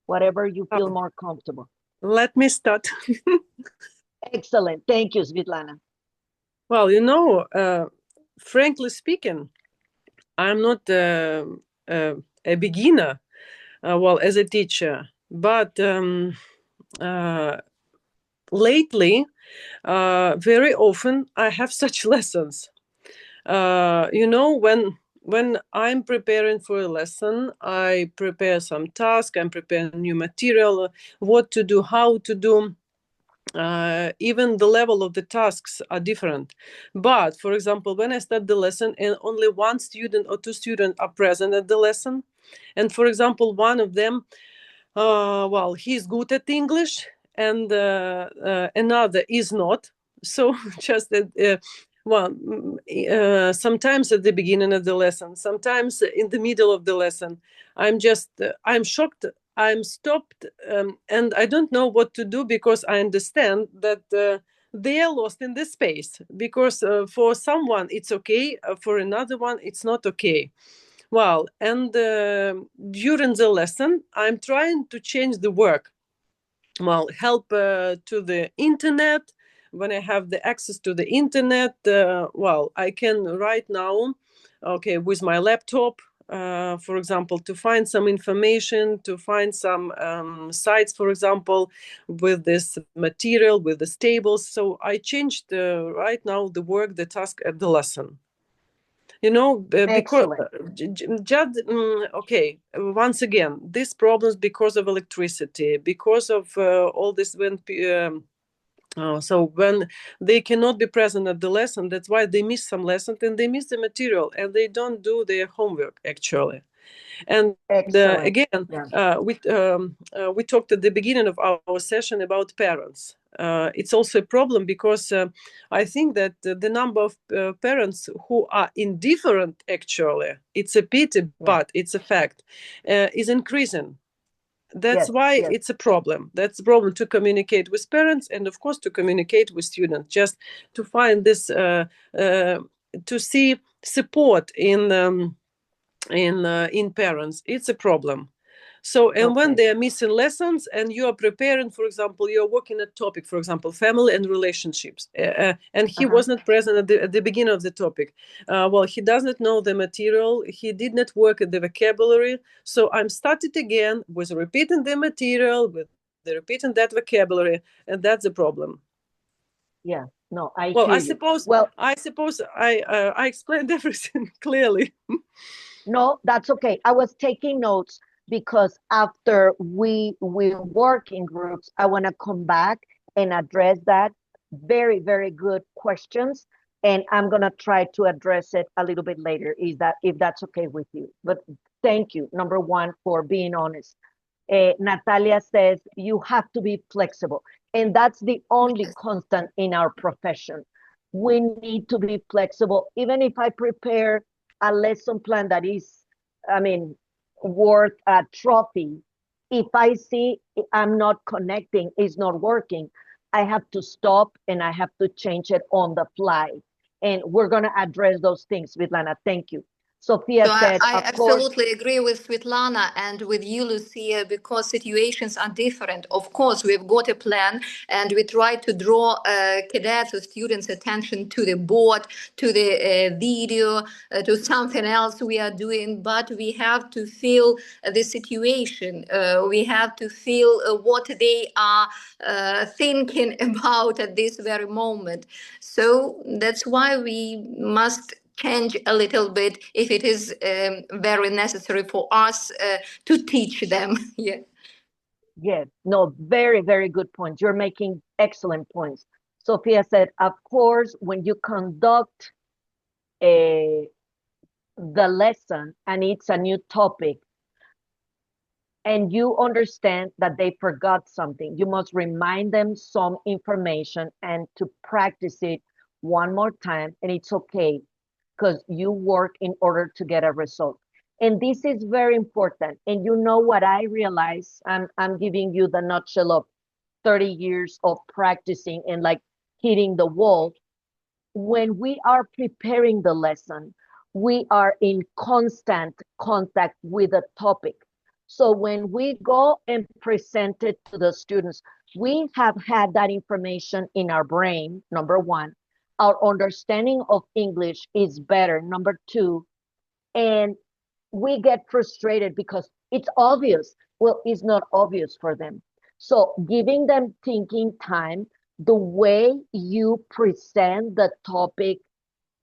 A: whatever you feel more comfortable.
E: Let me start.
A: Excellent. Thank you, Svetlana.
E: Well, you know, frankly speaking, I'm not a beginner, well, as a teacher. but lately, very often I have such lessons. When I'm preparing for a lesson, I prepare some task, I'm preparing new material, what to do, how to do. Even the level of the tasks are different. But for example, when I start the lesson and only one student or two students are present at the lesson, and for example, one of them, he's good at English and another is not. So just sometimes at the beginning of the lesson, sometimes in the middle of the lesson, I'm shocked. I'm stopped, and I don't know what to do because I understand that they are lost in the space. Because for someone it's okay, for another one it's not okay. Well, and during the lesson, I'm trying to change the work. Well, help to the internet. When I have the access to the internet, I can right now, okay, with my laptop, for example, to find some information, to find some sites, for example, with this material, with the tables. So I changed right now the work, the task at the lesson. Because just okay, once again, these problems because of electricity, because of all this so when they cannot be present at the lesson, that's why they miss some lessons and they miss the material and they don't do their homework actually. And again, we talked at the beginning of our session about parents. It's also a problem because I think that the number of parents who are indifferent, actually, it's a pity, but it's a fact, is increasing. That's why it's a problem. That's a problem to communicate with parents and, of course, to communicate with students, just to find this, to see support in parents. It's a problem. So, and when they are missing lessons and you are preparing, for example, you're working a topic, for example, family and relationships, and he was not present at the beginning of the topic. He does not know the material. He did not work at the vocabulary. So I'm started again with repeating the material, with repeating that vocabulary, and that's the problem.
A: Yeah, no, I
E: well,
A: hear
E: I
A: you.
E: suppose,
A: Well,
E: I suppose I explained everything clearly.
A: No, that's okay. I was taking notes because after we work in groups, I want to come back and address that. Very, very good questions. And I'm gonna try to address it a little bit later, is that if that's okay with you. But thank you, number one, for being honest. Natalia says you have to be flexible. And that's the only constant in our profession. We need to be flexible. Even if I prepare a lesson plan that is, worth a trophy, if I see I'm not connecting, it's not working, I have to stop and I have to change it on the fly. And we're going to address those things, Svetlana. Thank you. Sophia said,
C: I
A: of course,
C: absolutely agree with Svetlana and with you, Lucia, because situations are different. Of course, we've got a plan and we try to draw cadets or students' attention to the board, to the video, to something else we are doing, but we have to feel the situation. We have to feel what they are thinking about at this very moment. So that's why we must change a little bit if it is very necessary for us to teach them. Yeah.
A: Yes, no, very, very good points. You're making excellent points. Sophia said, of course, when you conduct the lesson and it's a new topic and you understand that they forgot something, you must remind them some information and to practice it one more time. And it's okay because you work in order to get a result. And this is very important. And you know what I realize? I'm giving you the nutshell of 30 years of practicing and like hitting the wall. When we are preparing the lesson, we are in constant contact with the topic. So when we go and present it to the students, we have had that information in our brain, number one. Our understanding of English is better, number two. And we get frustrated because It's obvious. Well, it's not obvious for them. So giving them thinking time, the way you present the topic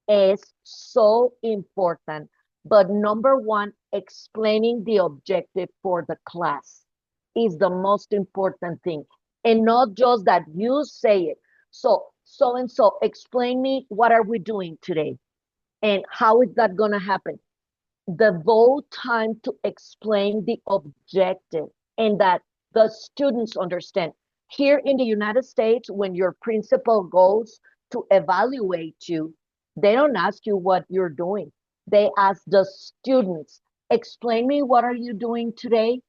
A: is so important. But number one, explaining the objective for the class is the most important thing. And not just that you say it. So and so, explain me what are we doing today and how is that going to happen? Devote time to explain the objective and that the students understand. Here in the United States, when your principal goes to evaluate you, they don't ask you what you're doing. They ask the students, explain me what are you doing today?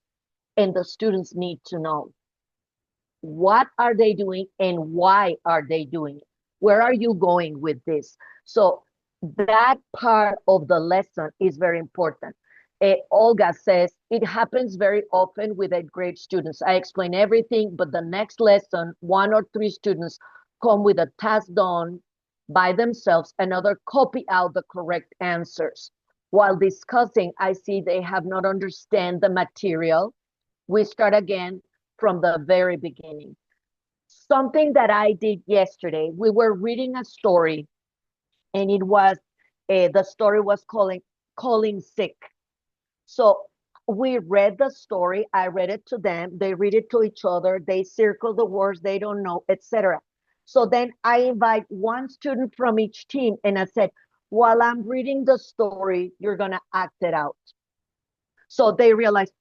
A: And the students need to know what are they doing and why are they doing it? Where are you going with this? So that part of the lesson is very important. Olga says it happens very often with 8th grade students. I explain everything, but the next lesson, 1 or 3 students come with a task done by themselves, another copy out the correct answers. While discussing, I see they have not understand the material. We start again from the very beginning. Something that I did yesterday, we were reading a story and it was, the story was calling sick. So we read the story, I read it to them, they read it to each other, they circle the words they don't know, etc. So then I invite one student from each team and I said, while I'm reading the story, you're gonna act it out. So they realized,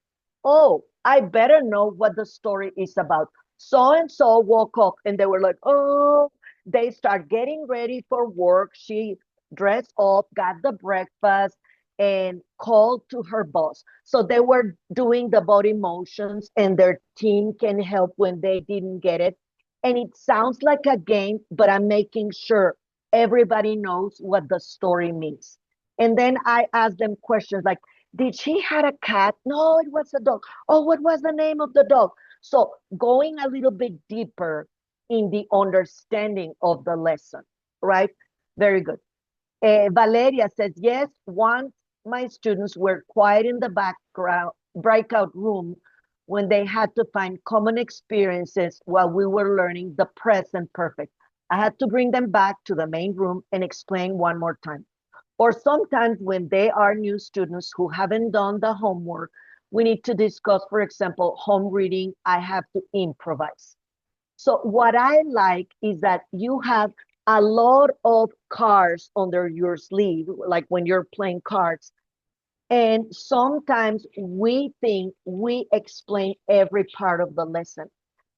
A: oh, I better know what the story is about. So and so woke up and they were like, oh, they start getting ready for work. She dressed up, got the breakfast, and called to her boss. So they were doing the body motions, and their team can help when they didn't get it. And it sounds like a game, but I'm making sure everybody knows what the story means. And then I ask them questions like, did she had a cat? No, it was a dog. Oh, what was the name of the dog? So going a little bit deeper in the understanding of the lesson, right? Very good. Valeria says, yes, once my students were quiet in the background breakout room when they had to find common experiences while we were learning the present perfect. I had to bring them back to the main room and explain one more time. Or sometimes when they are new students who haven't done the homework, we need to discuss, for example, home reading. I have to improvise. So what I like is that you have a lot of cards under your sleeve, like when you're playing cards. And sometimes we think we explain every part of the lesson.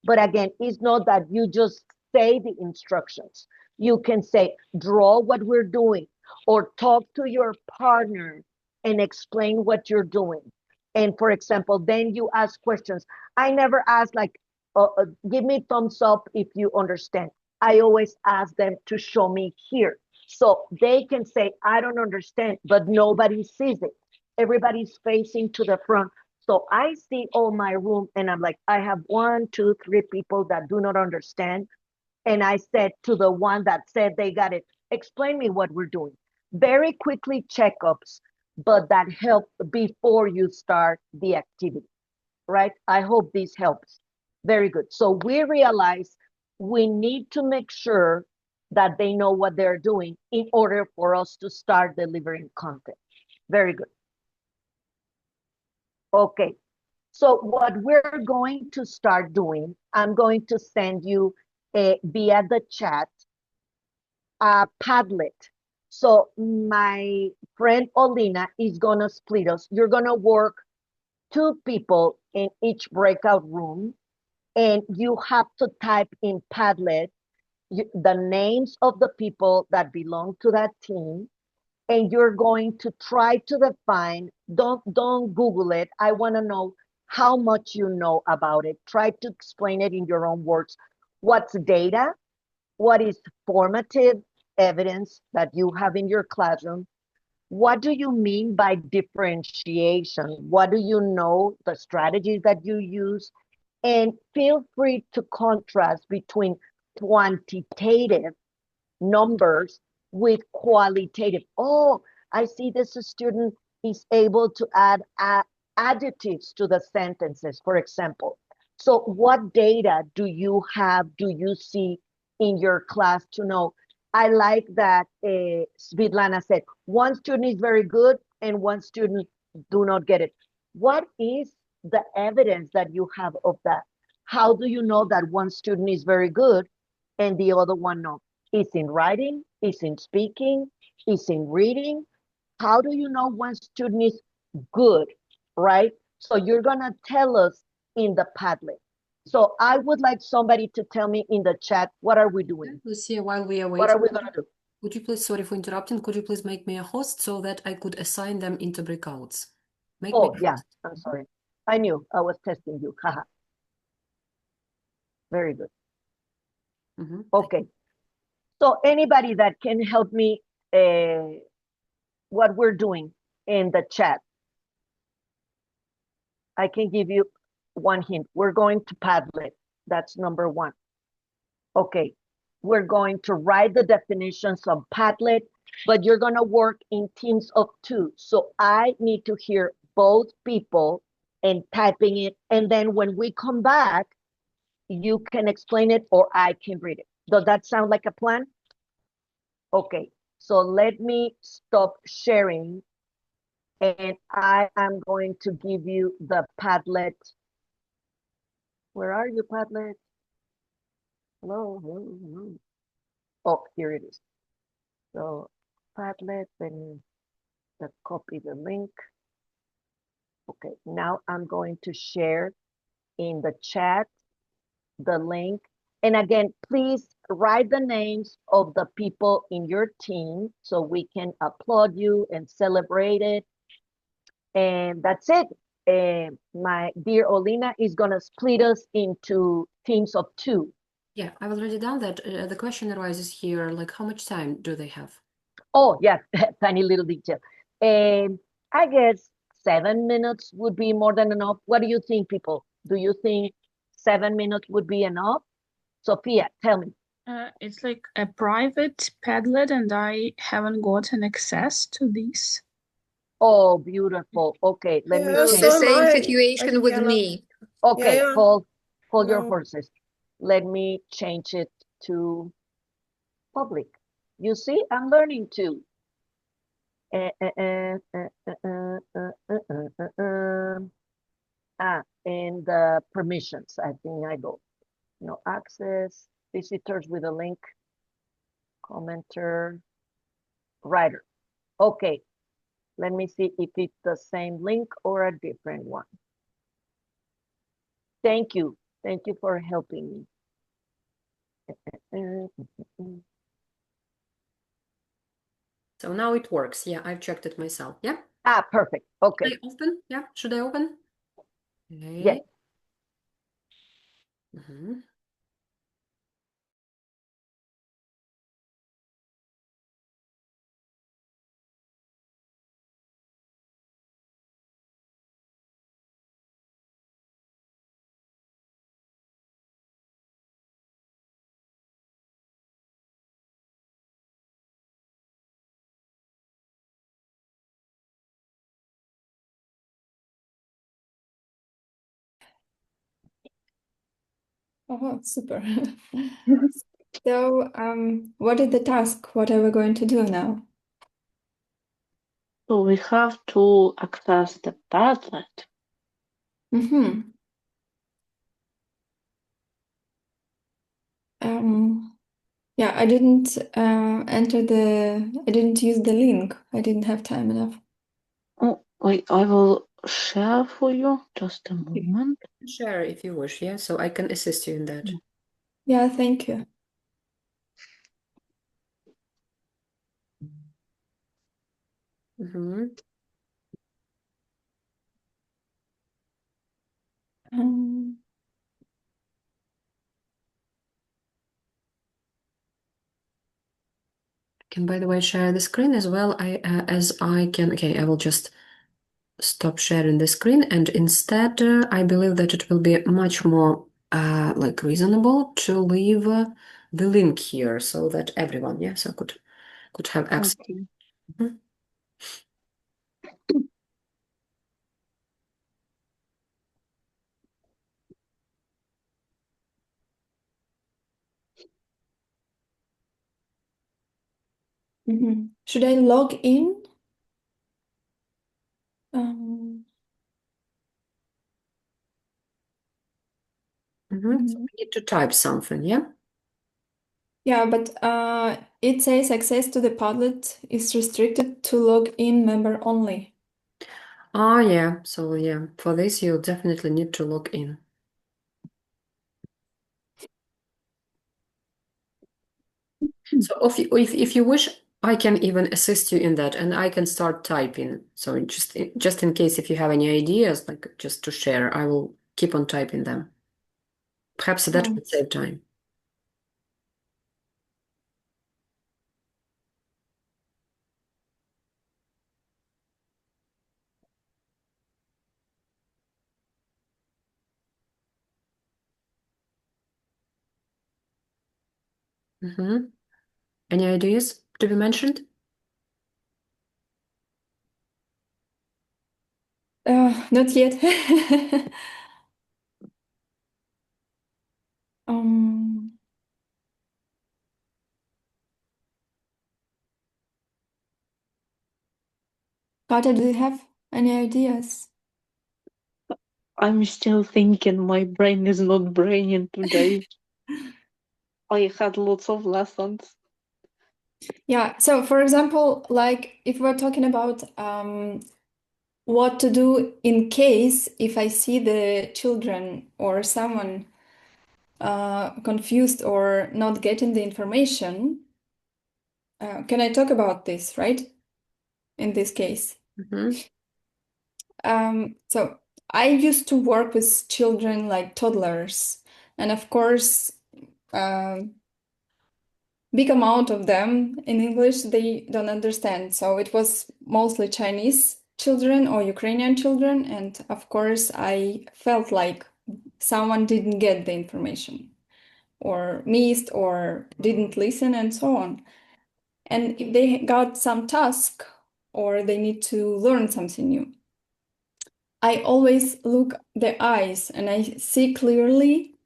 A: But again, it's not that you just say the instructions. You can say, draw what we're doing, or talk to your partner and explain what you're doing. And for example, then you ask questions. I never ask like, give me thumbs up if you understand. I always ask them to show me here. So they can say, I don't understand, but nobody sees it. Everybody's facing to the front. So I see all my room and I'm like, I have 1, 2, 3 people that do not understand. And I said to the one that said they got it, explain me what we're doing. Very quickly checkups, but that help before you start the activity, right? I hope this helps. Very good. So we realize we need to make sure that they know what they're doing in order for us to start delivering content. Very good. Okay, so what we're going to start doing, I'm going to send you via the chat a Padlet. So my friend Olina is gonna split us. You're gonna work 2 people in each breakout room, and you have to type in Padlet the names of the people that belong to that team, and you're going to try to define, don't Google it. I want to know how much you know about it. Try to explain it in your own words. What's data? What is formative evidence that you have in your classroom? What do you mean by differentiation? What do you know, the strategies that you use? And feel free to contrast between quantitative numbers with qualitative. Oh, I see this student is able to add adjectives to the sentences, for example. So what data do you see in your class to know? I like that Svetlana said, one student is very good and one student do not get it. What is the evidence that you have of that? How do you know that one student is very good and the other one not? Is in writing, is in speaking, is in reading? How do you know one student is good, right? So you're gonna tell us in the Padlet. So I would like somebody to tell me in the chat, what are we doing?
D: Lucia, while we are
A: What are
D: waiting,
A: we gonna do?
D: could you please, sorry for interrupting, could you please make me a host so that I could assign them into breakouts? Make me
A: Oh,
D: a
A: yeah,
D: host.
A: I'm sorry. I knew I was testing you. Haha. Very good.
D: Mhm.
A: Okay. So anybody that can help me what we're doing in the chat. I can give you one hint. We're going to Padlet. That's number one. Okay. We're going to write the definitions of Padlet, but you're going to work in teams of two. So I need to hear both people and typing it. And then when we come back, you can explain it or I can read it. Does that sound like a plan? Okay. So let me stop sharing and I am going to give you the Padlet. Where are you, Padlet? Hello, hello, hello. Oh, here it is. So Padlet, then copy the link. Okay, now I'm going to share in the chat the link. And again, please write the names of the people in your team so we can applaud you and celebrate it. And that's it. My dear Olina is gonna split us into teams of two.
D: Yeah, I've already done that. The question arises here, like how much time do they have?
A: Oh, yeah, funny little detail. I guess 7 minutes would be more than enough. What do you think, people? Do you think 7 minutes would be enough? Sophia, tell me.
F: It's like a private Padlet, and I haven't gotten access to this.
A: Oh, beautiful. Okay, let me
E: Yeah,
C: So
A: change.
C: the
E: so am
C: same
E: I.
C: situation
E: I
C: with
E: cannot.
C: me.
A: Okay,
E: Yeah.
A: hold your
E: No.
A: horses. Let me change it to public. You see, I'm learning too. And the permissions, I think I go. No access, visitors with a link, commenter, writer. Okay, let me see if it's the same link or a different one. Thank you. Thank you for helping me.
D: So now it works. Yeah, I've checked it myself. Yeah.
A: Ah, perfect. Okay.
D: Should I open? Yeah. Should I open?
A: Yes.
D: Okay. Mhm.
G: Oh, super. So, what is the task? What are we going to do now?
H: So we have to access the Padlet.
G: Mm-hmm. Yeah, I didn't I didn't use the link. I didn't have time enough.
H: Oh, wait, I will share for you. Just a moment.
D: Share if you wish. Yeah. So I can assist you in that.
G: Yeah, thank you.
D: Mm-hmm.
G: Um,
D: Can, by the way, share the screen as well. As I can. Okay, I will just stop sharing the screen, and instead, I believe that it will be much more like reasonable to leave the link here so that everyone, yeah, so could have access.
H: Okay.
D: Mhm.
G: Should I log in? Um,
D: So we need to type something, yeah?
G: yeah, but it says access to the Padlet is restricted to log in member only.
D: Ah, yeah. So yeah, for this you definitely need to log in. So if you wish, I can even assist you in that, and I can start typing. So just in case if you have any ideas, like just to share, I will keep on typing them. Perhaps that would save time. Any ideas to be mentioned?
G: Not yet. Um, Kata, do you have any ideas?
H: I'm still thinking my brain is not braining today. I had lots of lessons.
G: Yeah, so for example, like if we're talking about what to do in case if I see the children or someone confused or not getting the information, can I talk about this, right? In this case. So I used to work with children like toddlers, and of course, big amount of them in English they don't understand. So it was mostly Chinese children or Ukrainian children, and of course, I felt like someone didn't get the information, or missed, or didn't listen, and so on. And if they got some task or they need to learn something new, I always look the eyes and I see clearly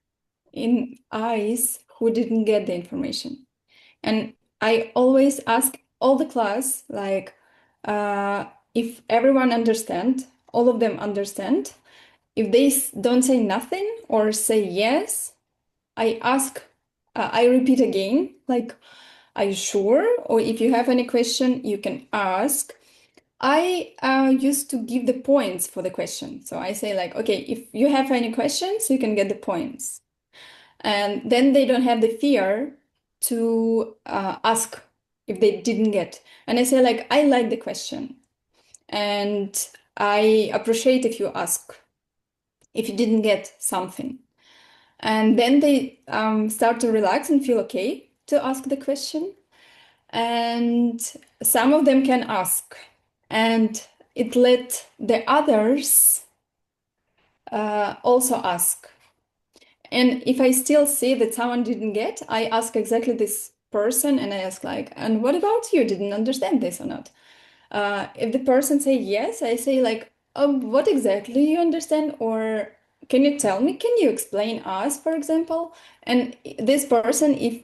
G: in eyes who didn't get the information. And I always ask all the class, like, if everyone understand, all of them understand. If they don't say nothing or say yes, I ask, I repeat again, like, are you sure? Or if you have any question, you can ask. I used to give the points for the question. So I say like, okay, if you have any questions, you can get the points. And then they don't have the fear to ask if they didn't get. And I say like, I like the question. And I appreciate if you ask, if you didn't get something. And then they start to relax and feel okay to ask the question. And some of them can ask. And it let the others also ask. And if I still see that someone didn't get, I ask exactly this person and I ask like, and what about you? Didn't understand this or not? If the person say yes, I say like, what exactly you understand? Or can you tell me? Can you explain us, for example? And this person, if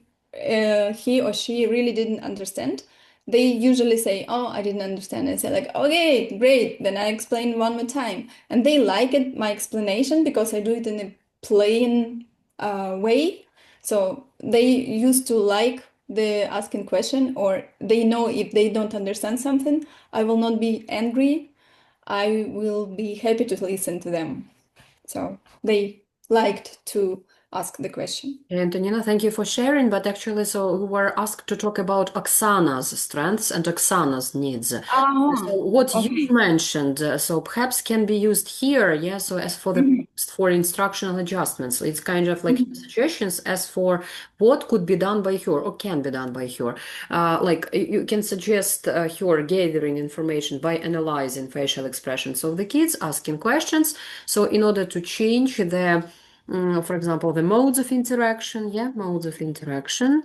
G: he or she really didn't understand, they usually say, oh, I didn't understand. I say like, okay, great. Then I explain one more time. And they like it, my explanation, because I do it in a plain way. So they used to like the asking question, or they know if they don't understand something, I will not be angry. I will be happy to listen to them. So they liked to ask the question.
D: Antonina, thank you for sharing. But actually, so we were asked to talk about Oksana's strengths and Oksana's needs. So what you
G: Okay.
D: mentioned, so perhaps can be used here, yeah. So as for the for instructional adjustments, it's kind of like suggestions as for what could be done by her or can be done by her. Like you can suggest her gathering information by analyzing facial expressions of the kids, asking questions. So in order to change the for example, the modes of interaction. Yeah, modes of interaction.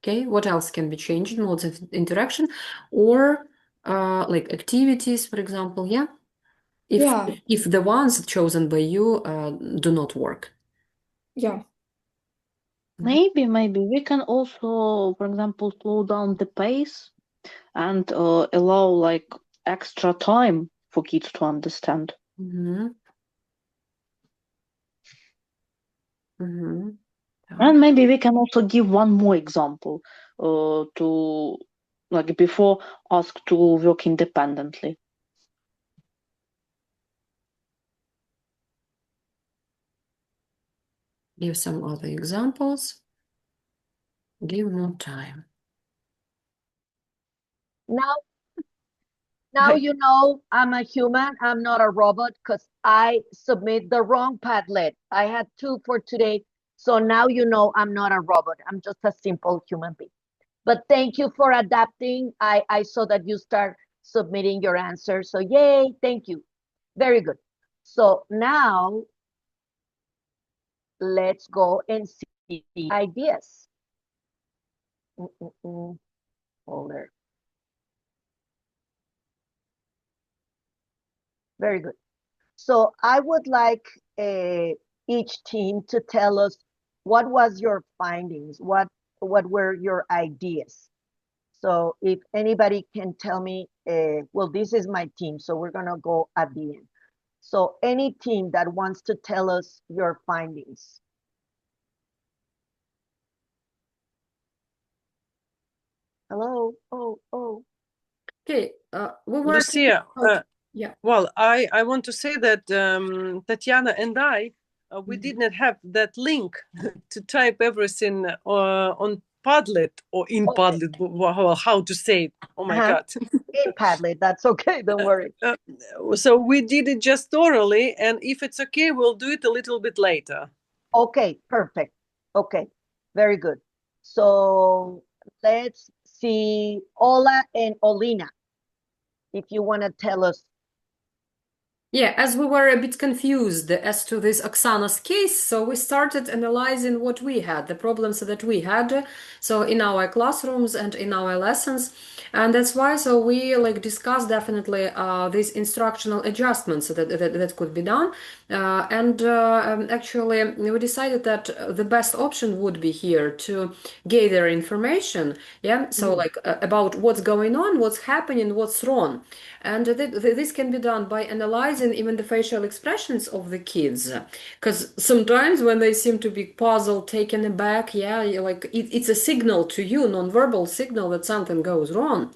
D: Okay, what else can be changed? Modes of interaction, or like activities, for example. Yeah,
G: Yeah,
D: if the ones chosen by you do not work.
G: yeah.
H: Maybe we can also, for example, slow down the pace and allow like extra time for kids to understand.
D: Mm-hmm. Mm-hmm.
H: And maybe we can also give one more example to like before ask to work independently.
D: Give some other examples. Give more time.
A: Now,
D: Hi.
A: you know I'm a human. I'm not a robot because I submit the wrong Padlet. I had 2 for today. So now you know I'm not a robot. I'm just a simple human being. But thank you for adapting. I saw that you start submitting your answers. So yay, thank you. Very good. So now let's go and see ideas. Hold there. Very good. So I would like each team to tell us what was your findings, what were your ideas. So if anybody can tell me, well, this is my team, so we're gonna go at the end. So any team that wants to tell us your findings. Hello, oh.
D: Okay, we were
E: Lucia,
D: yeah.
E: well, I want to say that Tatiana and I, we
D: Mhm.
E: did not have that link to type everything on Padlet or in
A: Okay.
E: Padlet, well, how to say it. Oh my God.
A: In Padlet, that's okay, don't worry.
E: So we did it just orally, and if it's okay, we'll do it a little bit later.
A: Okay, perfect. Okay, very good. So let's see, Ola and Olina, if you want to tell us.
D: Yeah, as we were a bit confused as to this Oksana's case, so we started analyzing what we had, the problems that we had, so in our classrooms and in our lessons. And that's why, so we like discussed definitely these instructional adjustments that could be done. Actually, we decided that the best option would be here to gather information, yeah, so like about what's going on, what's happening, what's wrong. And this can be done by analyzing even the facial expressions of the kids. Because sometimes when they seem to be puzzled, taken aback, yeah, like it's a signal to you, non-verbal signal that something goes wrong.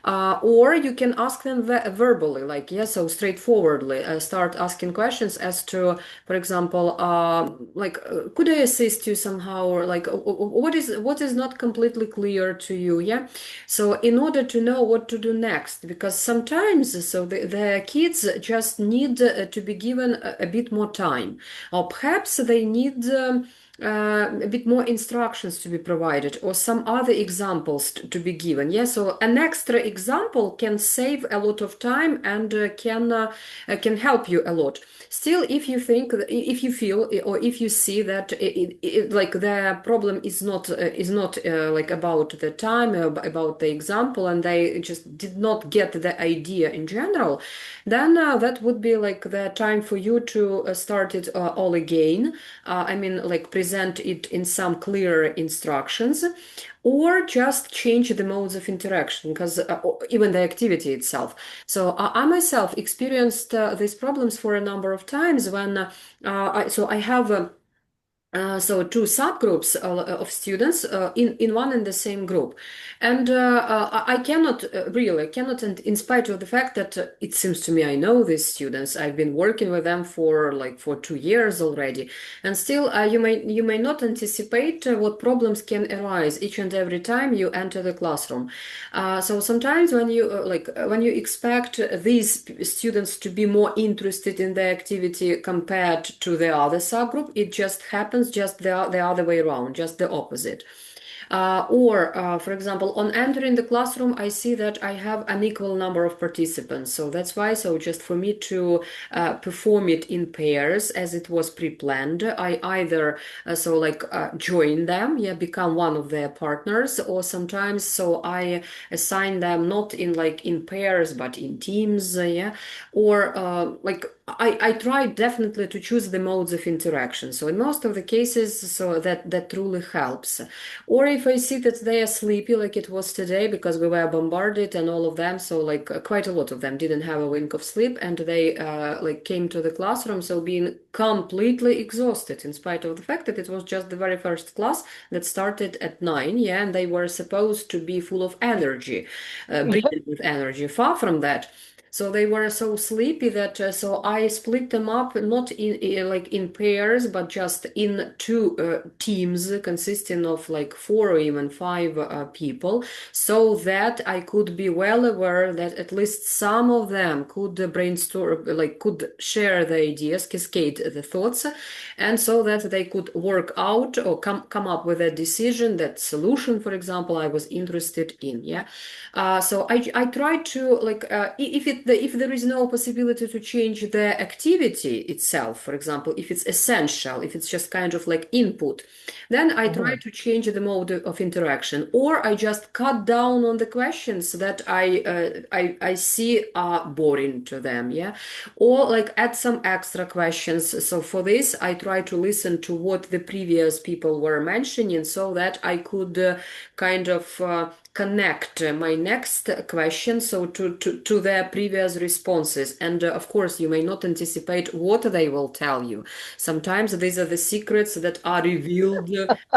D: Or you can ask them verbally, like, yeah, so straightforwardly, start asking questions as to, for example, could I assist you somehow, or like, what is not completely clear to you, yeah? So in order to know what to do next, because sometimes, so the kids just need to be given a bit more time, or perhaps they need a bit more instructions to be provided or some other examples to be given. Yeah, so an extra example can save a lot of time and can help you a lot. Still, if you think, if you feel, or if you see that like the problem is not like about the time, about the example, and they just did not get the idea in general, then that would be like the time for you to start it all again. I mean, like present it in some clearer instructions, or just change the modes of interaction, because even the activity itself. So I myself experienced these problems for a number of times when I have so two subgroups of students in one and the same group, and I cannot and in spite of the fact that it seems to me I know these students, I've been working with them for 2 years already, and still you may not anticipate what problems can arise each and every time you enter the classroom. So sometimes when you expect these students to be more interested in the activity compared to the other subgroup, it just happens just the other way around, just the opposite. For example, on entering the classroom, I see that I have an equal number of participants. So that's why, so just for me to perform it in pairs as it was pre-planned, I either join them, yeah, become one of their partners, or sometimes so I assign them not in pairs but in teams, yeah, or I try definitely to choose the modes of interaction. So in most of the cases, so that truly helps. Or if I see that they are sleepy, like it was today, because we were bombarded and all of them, so quite a lot of them didn't have a wink of sleep, and they came to the classroom, so being completely exhausted, in spite of the fact that it was just the very first class that started at 9, yeah, and they were supposed to be full of energy, breathing with energy. Far from that. So they were so sleepy that so I split them up not in pairs, but just in two teams consisting of 4 or even 5 people, so that I could be well aware that at least some of them could brainstorm, could share the ideas, cascade the thoughts, and so that they could work out or come up with a decision, that solution, for example, I was interested in. Yeah. So I try to if there is no possibility to change the activity itself, for example, if it's essential, if it's just kind of like input, then I try to change the mode of interaction, or I just cut down on the questions that I see are boring to them, yeah, or add some extra questions. So for this, I try to listen to what the previous people were mentioning, so that I could connect my next question so to their previous responses. And of course, you may not anticipate what they will tell you. Sometimes these are the secrets that are revealed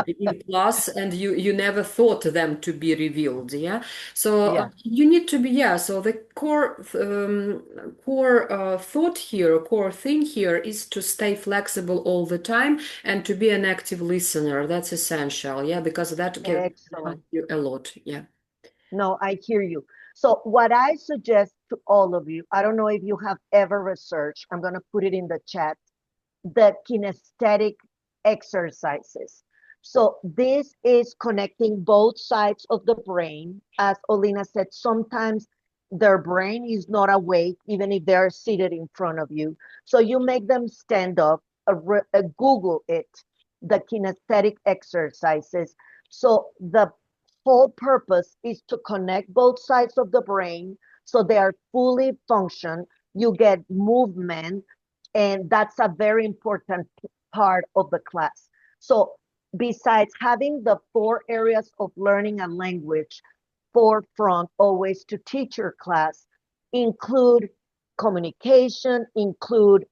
D: in class, and you never thought them to be revealed. Yeah. So
A: Yeah.
D: you need to be, yeah. So the core thought here, core thing here is to stay flexible all the time and to be an active listener. That's essential. Yeah, because that can help
A: Excellent.
D: you a lot. Yeah.
A: No, I hear you. So what I suggest to all of you, I don't know if you have ever researched, I'm going to put it in the chat, the kinesthetic exercises. So this is connecting both sides of the brain. As Olina said, sometimes their brain is not awake, even if they're seated in front of you. So you make them stand up, Google it, the kinesthetic exercises. So the whole purpose is to connect both sides of the brain so they are fully function. You get movement, and that's a very important part of the class. So besides having the 4 areas of learning a language forefront always to teach your class, include communication, include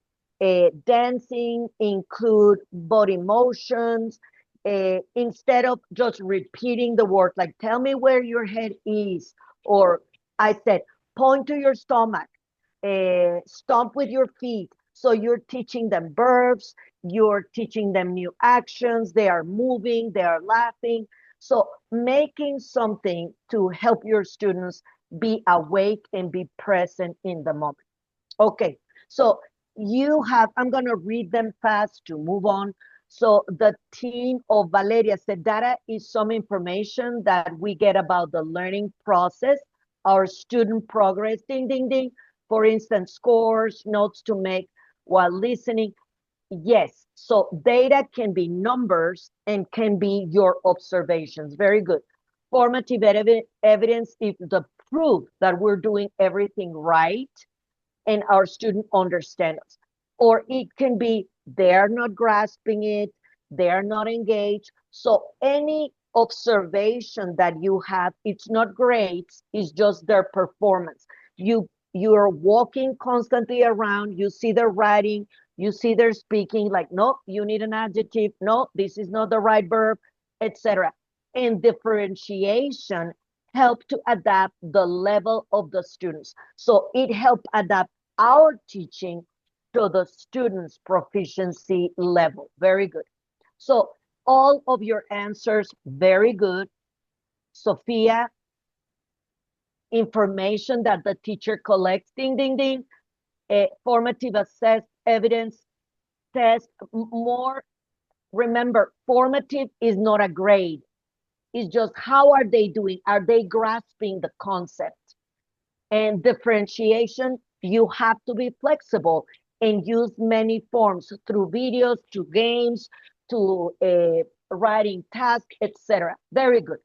A: dancing, include body motions, instead of just repeating the word, like tell me where your head is, or I said point to your stomach, stomp with your feet. So you're teaching them verbs, you're teaching them new actions, they are moving, they are laughing. So making something to help your students be awake and be present in the moment. Okay, so you have, I'm going to read them fast to move on. So the team of Valeria said data is some information that we get about the learning process, our student progress, ding, ding, ding. For instance, scores, notes to make while listening. Yes, so data can be numbers and can be your observations. Very good. Formative evidence is the proof that we're doing everything right and our student understand us. Or it can be they're not grasping it, they're not engaged. So any observation that you have, it's not grades, it's just their performance. You're walking constantly around, you see their writing, you see their speaking, like, no, you need an adjective, no, this is not the right verb, etc. And differentiation help to adapt the level of the students. So it helped adapt our teaching to the students' proficiency level. Very good. So all of your answers, very good. Sophia, information that the teacher collects, ding, ding, ding. Formative assess evidence, test, more. Remember, formative is not a grade. It's just how are they doing? Are they grasping the concept? And differentiation, you have to be flexible and use many forms through videos, to games, to writing tasks, etc. Very good.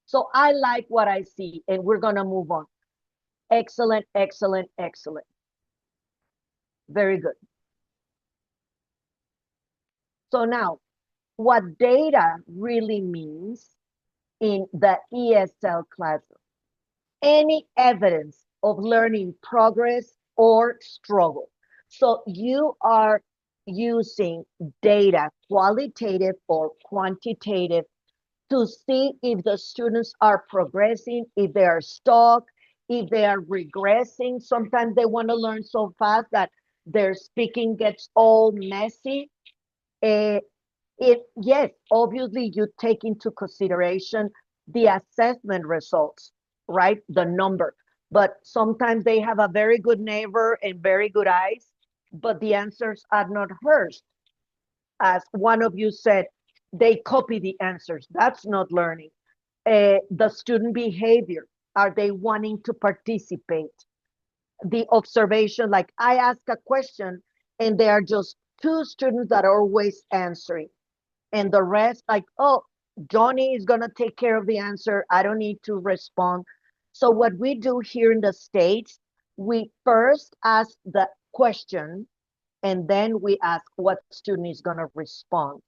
A: So I like what I see, and we're going to move on. Excellent, excellent, excellent. Very good. So now, what data really means in the ESL classroom. Any evidence of learning progress or struggle. So you are using data, qualitative or quantitative, to see if the students are progressing, if they are stuck, if they are regressing. Sometimes they want to learn so fast that their speaking gets all messy. Yes, obviously you take into consideration the assessment results, right? The number. But sometimes they have a very good neighbor and very good eyes, but the answers are not hers. As one of you said, they copy the answers. That's not learning. The student behavior. Are they wanting to participate? The observation, like I ask a question and there are just two students that are always answering. And the rest, like, oh, Johnny is going to take care of the answer. I don't need to respond. So what we do here in the States, we first ask the question, and then we ask what student is going to respond.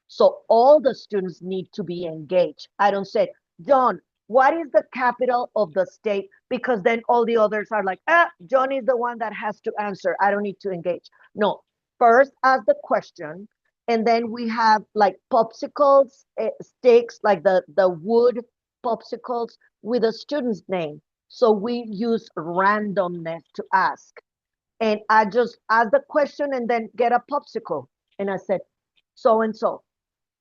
A: So all the students need to be engaged. I don't say, John, what is the capital of the state? Because then all the others are like, John is the one that has to answer. I don't need to engage. No, first ask the question. And then we have like popsicles, sticks, like the wood popsicles with a student's name. So we use randomness to ask. And I just ask the question and then get a popsicle. And I said, so and so.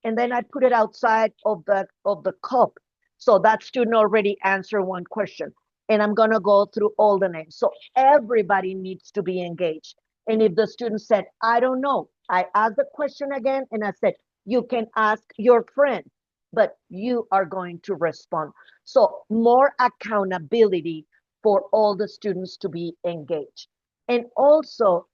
A: And then I put it outside of the cup. So that student already answered one question. And I'm going to go through all the names. So everybody needs to be engaged. And if the student said, I don't know, I asked the question again and I said, you can ask your friend, but you are going to respond. So more accountability for all the students to be engaged. And also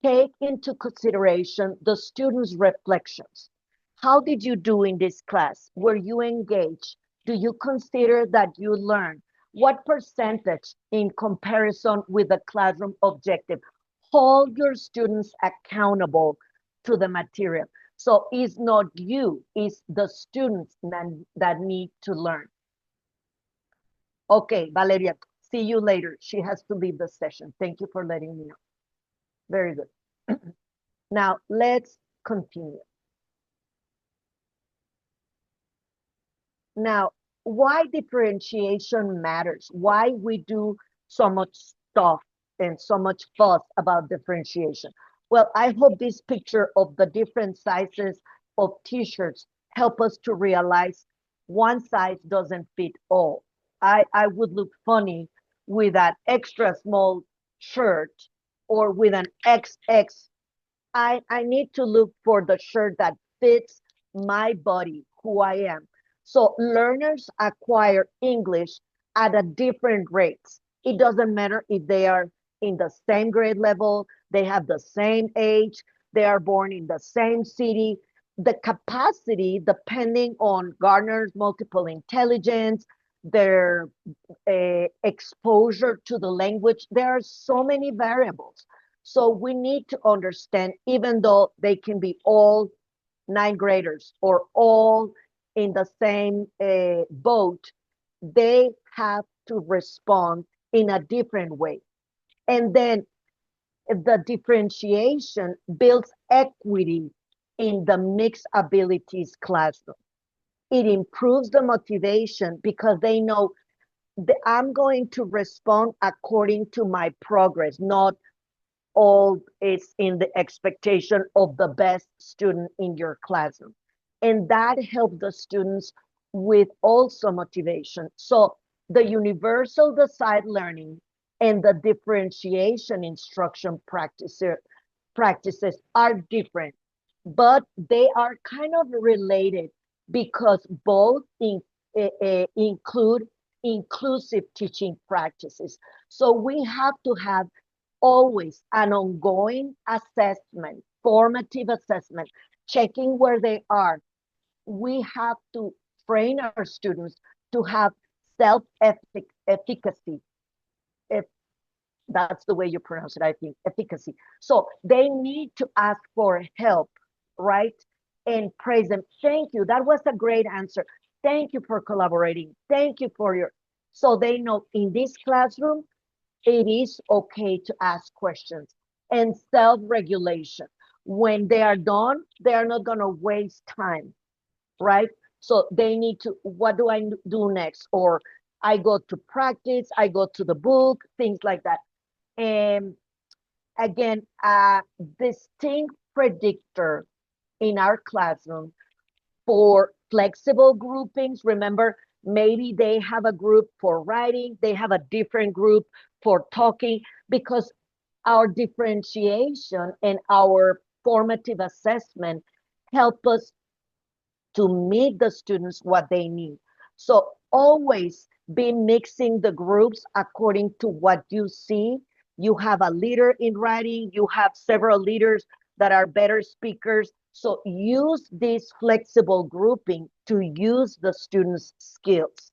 A: take into consideration the students' reflections. How did you do in this class? Were you engaged? Do you consider that you learned? What percentage in comparison with the classroom objective? Hold your students accountable to the material. So it's not you, it's the students that need to learn. Okay, Valeria, see you later. She has to leave the session. Thank you for letting me know. Very good. Now let's continue. Now, why differentiation matters, why we do so much stuff and so much fuss about differentiation. Well, I hope this picture of the different sizes of t-shirts help us to realize one size doesn't fit all. I would look funny with that extra small shirt or with an XX. I need to look for the shirt that fits my body, who I am. So learners acquire English at a different rates. It doesn't matter if they are in the same grade level, they have the same age, they are born in the same city. The capacity, depending on Gardner's multiple intelligence, their exposure to the language, there are so many variables. So we need to understand, even though they can be all ninth graders or all in the same boat, they have to respond in a different way. And then the differentiation builds equity in the mixed abilities classroom. It improves the motivation because they know that I'm going to respond according to my progress, not all is in the expectation of the best student in your classroom. And that helps the students with also motivation. So the universal design learning and the differentiation instruction practices are different, but they are kind of related because both include inclusive teaching practices. So we have to have always an ongoing assessment, formative assessment, checking where they are. We have to train our students to have self-efficacy, if that's the way you pronounce it, I think, efficacy. So they need to ask for help, right? And praise them. Thank you. That was a great answer. Thank you for collaborating. Thank you for your, so they know in this classroom, it is okay to ask questions. And self-regulation. When they are done, they are not going to waste time, right? So they need to, what do I do next? Or I go to practice, I go to the book, things like that. And again, a distinct predictor in our classroom for flexible groupings. Remember, maybe they have a group for writing, they have a different group for talking, because our differentiation and our formative assessment help us to meet the students what they need. So always be mixing the groups according to what you see. You have a leader in writing, you have several leaders that are better speakers. So use this flexible grouping to use the students' skills.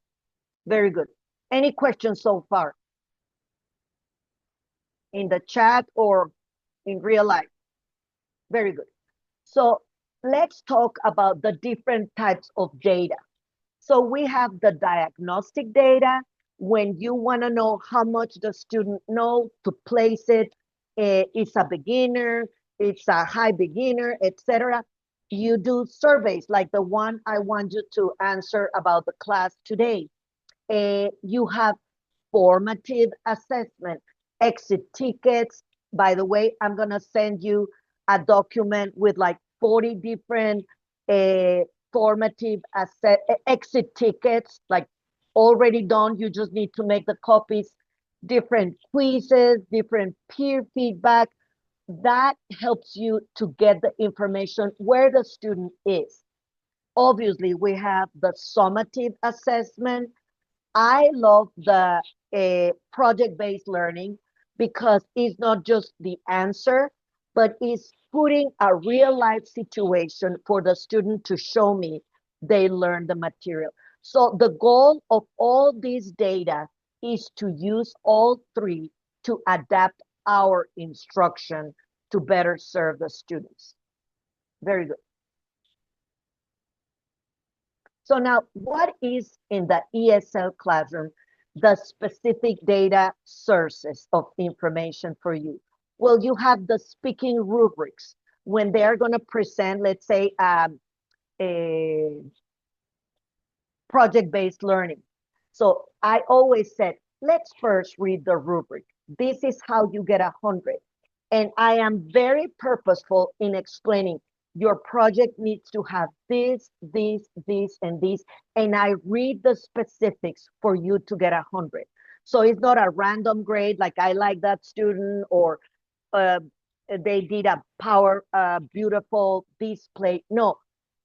A: Very good. Any questions so far? In the chat or in real life? Very good. So let's talk about the different types of data. So we have the diagnostic data, when you want to know how much the student knows to place it. It's a beginner, it's a high beginner, etc. You do surveys like the one I want you to answer about the class today. You have formative assessment, exit tickets. By the way, I'm going to send you a document with like 40 different formative exit tickets, like already done. You just need to make the copies, different quizzes, different peer feedback. That helps you to get the information where the student is. Obviously, we have the summative assessment. I love the project-based learning because it's not just the answer, but it's putting a real life situation for the student to show me they learn the material. So the goal of all these data is to use all three to adapt our instruction to better serve the students. Very good. So now, what is in the ESL classroom the specific data sources of information for you? Well, you have the speaking rubrics. When they're going to present, let's say, a project-based learning. So I always said, let's first read the rubric. This is how you get 100. And I am very purposeful in explaining your project needs to have this, and this. And I read the specifics for you to get 100. So it's not a random grade, like I like that student, or they did a beautiful display. No,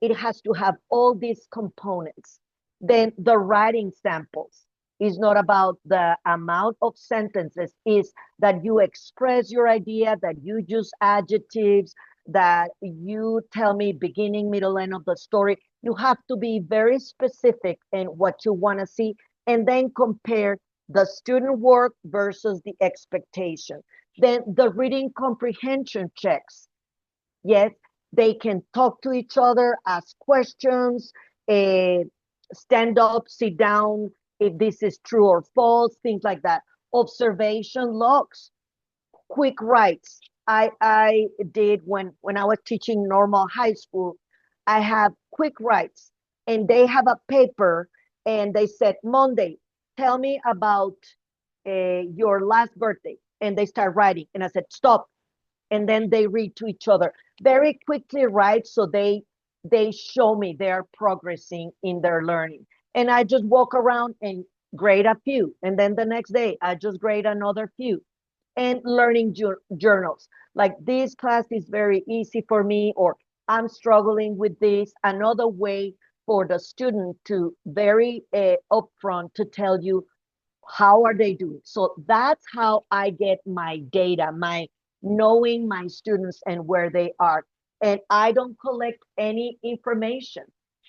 A: it has to have all these components. Then the writing samples is not about the amount of sentences, is that you express your idea, that you use adjectives, that you tell me beginning, middle, end of the story. You have to be very specific in what you want to see, and then compare the student work versus the expectation. Then the reading comprehension checks. Yes, they can talk to each other, ask questions, stand up, sit down, if this is true or false, things like that. Observation logs, quick writes. I did when I was teaching normal high school, I have quick writes, and they have a paper, and they said, Monday, tell me about your last birthday. And they start writing, and I said, stop. And then they read to each other. Very quickly write, so they show me they're progressing in their learning. And I just walk around and grade a few. And then the next day, I just grade another few. And learning journals. Like, this class is very easy for me, or I'm struggling with this. Another way for the student to very upfront to tell you how are they doing. So that's how I get my data, my knowing my students and where they are. And I don't collect any information.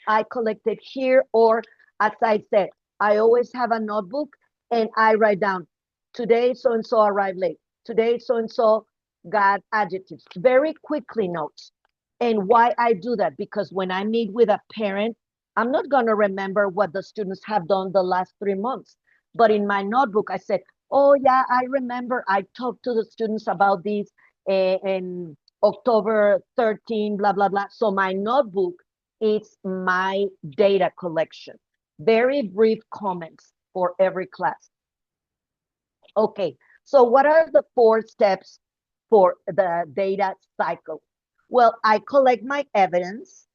A: I collect it here, or as I said, I always have a notebook and I write down, today so-and-so arrived late. Today so-and-so got adjectives. Very quickly notes. And why I do that? Because when I meet with a parent, I'm not going to remember what the students have done the last 3 months. But in my notebook, I said, oh, yeah, I remember I talked to the students about this in October 13, blah, blah, blah. So my notebook is my data collection. Very brief comments for every class. Okay, so what are the 4 steps for the data cycle? Well, I collect my evidence.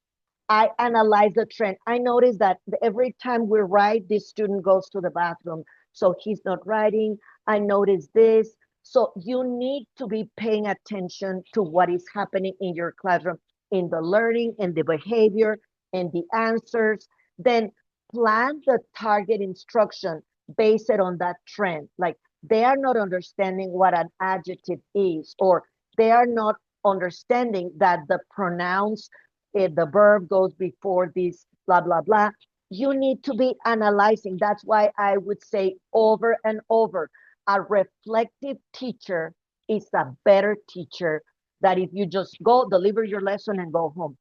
A: I analyze the trend. I notice that every time we write, this student goes to the bathroom, so he's not writing. I notice this. So you need to be paying attention to what is happening in your classroom, in the learning, in the behavior, and the answers. Then plan the target instruction based on that trend. Like they are not understanding what an adjective is, or they are not understanding that the pronouns, if the verb goes before this, blah, blah, blah. You need to be analyzing. That's why I would say over and over, a reflective teacher is a better teacher than if you just go deliver your lesson and go home.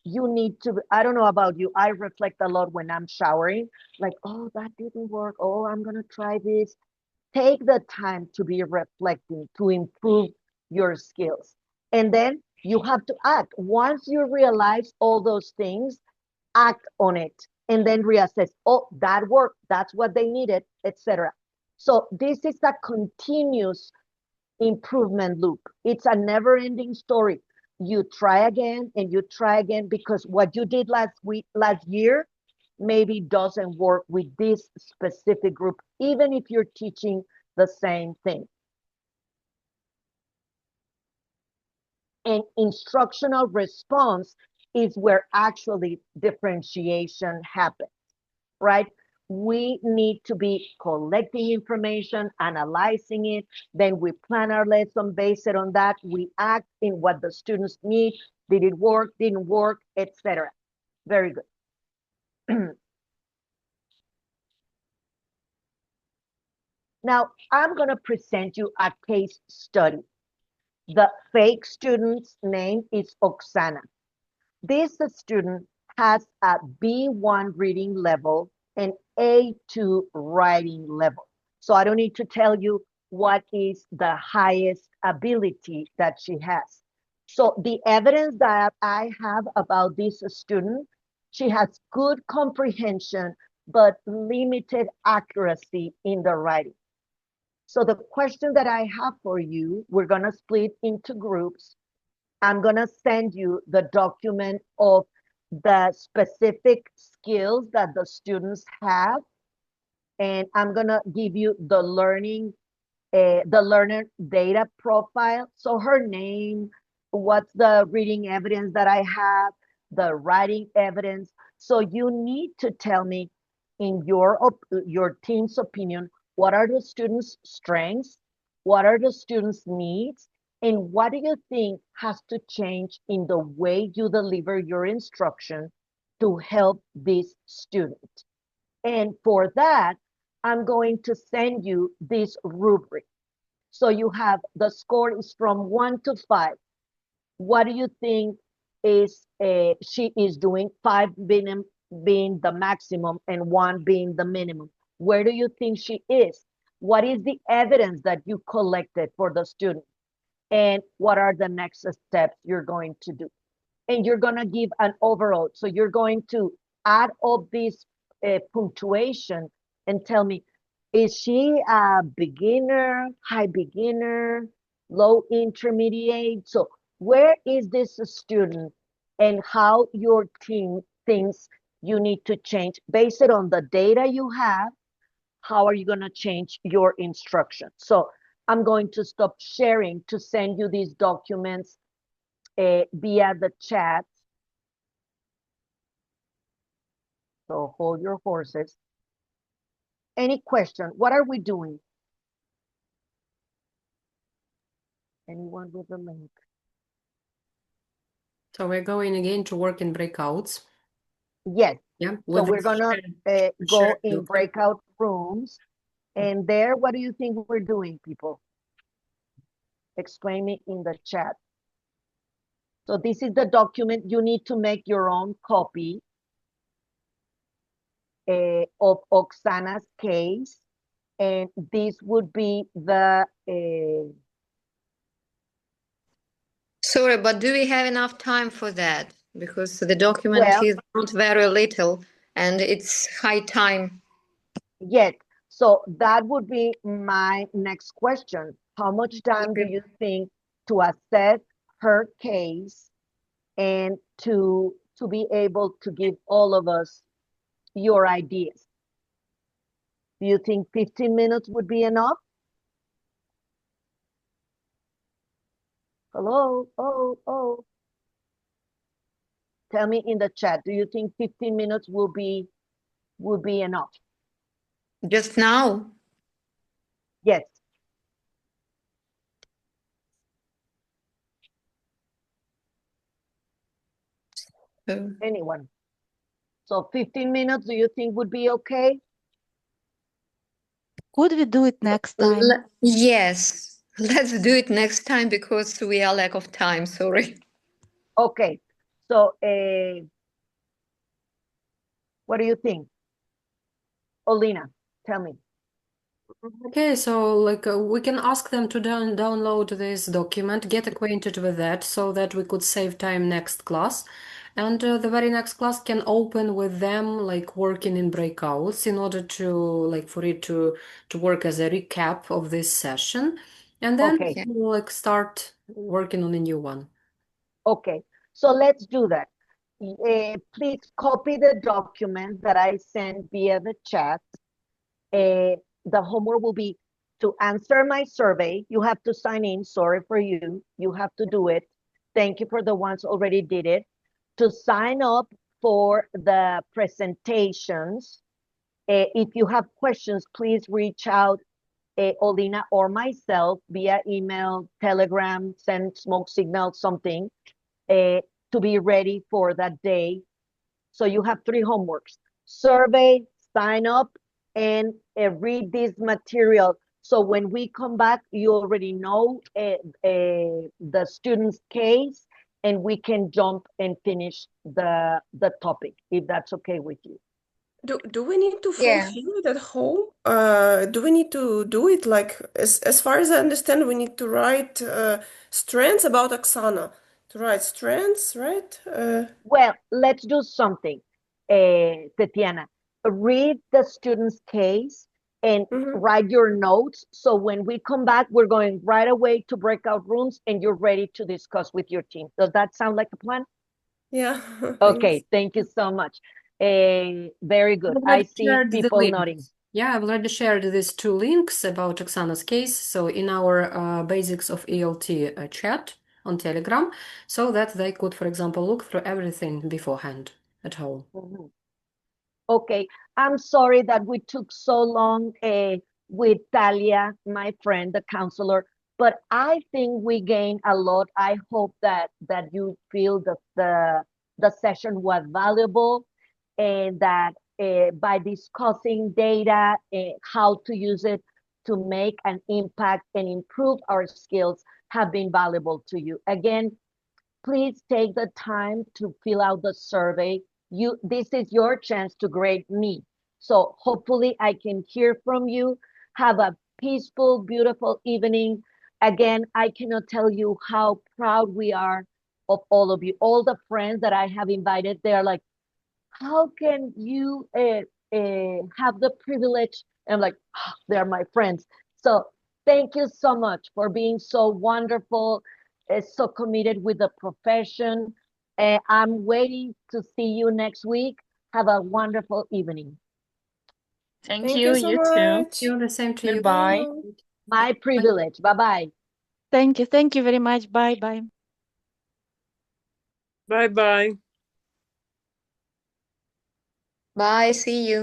A: You need to, I don't know about you, I reflect a lot when I'm showering, like, oh, that didn't work. Oh, I'm going to try this. Take the time to be reflecting to improve your skills. And then you have to act. Once you realize all those things, act on it and then reassess. Oh, that worked. That's what they needed, etc. So this is a continuous improvement loop. It's a never-ending story. You try again and you try again, because what you did last year, maybe doesn't work with this specific group, even if you're teaching the same thing. And instructional response is where actually differentiation happens, right? We need to be collecting information, analyzing it, then we plan our lesson based on that. We act in what the students need. Did it work, didn't work, etc. Very good. Now, I'm going to present you a case study. The fake student's name is Oksana. This student has a B1 reading level and A2 writing level. So I don't need to tell you what is the highest ability that she has. So the evidence that I have about this student, she has good comprehension, but limited accuracy in the writing. So the question that I have for you, we're going to split into groups. I'm going to send you the document of the specific skills that the students have. And I'm going to give you the learner data profile. So her name, what's the reading evidence that I have, the writing evidence. So you need to tell me, in your team's opinion, what are the students' strengths? What are the students' needs? And what do you think has to change in the way you deliver your instruction to help this student? And for that, I'm going to send you this rubric. So you have the score is from 1 to 5. What do you think is she is doing? 5 being the maximum and 1 being the minimum. Where do you think she is? What is the evidence that you collected for the student? And what are the next steps you're going to do? And you're going to give an overall. So you're going to add up this punctuation and tell me, is she a beginner, high beginner, low intermediate? So where is this student, and how your team thinks you need to change based on the data you have? How are you going to change your instruction? So I'm going to stop sharing to send you these documents via the chat. So hold your horses. Any question? What are we doing? Anyone with the link?
D: So we're going again to work in breakouts.
A: Yes.
D: Yeah.
A: So we're gonna go
D: shared
A: in
D: document.
A: breakout rooms, and there, what do you think we're doing, people? Explain me in the chat. So this is the document. You need to make your own copy of Oksana's case, and this would be the
C: Sorry, but do we have enough time for that? Because the document
A: well,
C: is not very little and it's high time.
A: yes. So that would be my next question. How much time do you think to assess her case and to be able to give all of us your ideas? Do you think 15 minutes would be enough? Hello? Oh. Tell me in the chat, do you think 15 minutes would be enough?
C: Just now?
A: Yes. Anyone? So 15 minutes, do you think would be okay?
H: Could we do it next time?
C: Yes, let's do it next time because we are lack of time, sorry.
A: Okay. So what do you think? Olina, tell me.
D: Okay, so like we can ask them to download this document, get acquainted with that so that we could save time next class. And the very next class can open with them like working in breakouts in order to like for it to work as a recap of this session. And then
A: Okay.
D: we'll like start working on a new one.
A: Okay. So let's do that. Please copy the document that I sent via the chat. The homework will be to answer my survey. You have to sign in. Sorry for you. You have to do it. Thank you for the ones already did it. To sign up for the presentations. If you have questions, please reach out, Olina or myself via email, Telegram, send smoke signal, something, to be ready for that day. So you have 3 homeworks: survey, sign up, and read this material. So when we come back, you already know the student's case, and we can jump and finish the topic, if that's okay with you.
I: Do we need to
C: Yeah.
I: fulfill it at home? Do we need to do it like as far as I understand, we need to write strands about Oksana. To write strands, right?
A: Well, let's do something, Tatiana. Read the student's case and write your notes. So when we come back, we're going right away to breakout rooms and you're ready to discuss with your team. Does that sound like a plan?
I: Yeah.
A: Okay, thank you so much. Very good. I see people nodding.
D: Yeah, I've already shared these 2 links about Oksana's case. So in our Basics of ELT chat on Telegram, so that they could, for example, look through everything beforehand at home.
A: Okay, I'm sorry that we took so long with Talia, my friend, the counselor, but I think we gained a lot. I hope that you feel that the session was valuable, and that by discussing data, how to use it to make an impact and improve our skills have been valuable to you. Again, please take the time to fill out the survey. This is your chance to grade me. So hopefully I can hear from you. Have a peaceful, beautiful evening. Again, I cannot tell you how proud we are of all of you. All the friends that I have invited, they're like, how can you have the privilege? And I'm like, oh, they're my friends. So thank you so much for being so wonderful, so committed with the profession. I'm waiting to see you next week. Have a wonderful evening.
F: Thank you.
I: so
F: You too.
I: much.
D: You the same to you.
F: Goodbye.
A: My privilege. Bye-bye.
H: Thank you. Thank you very much. Bye-bye.
E: Bye-bye.
C: Bye, see you.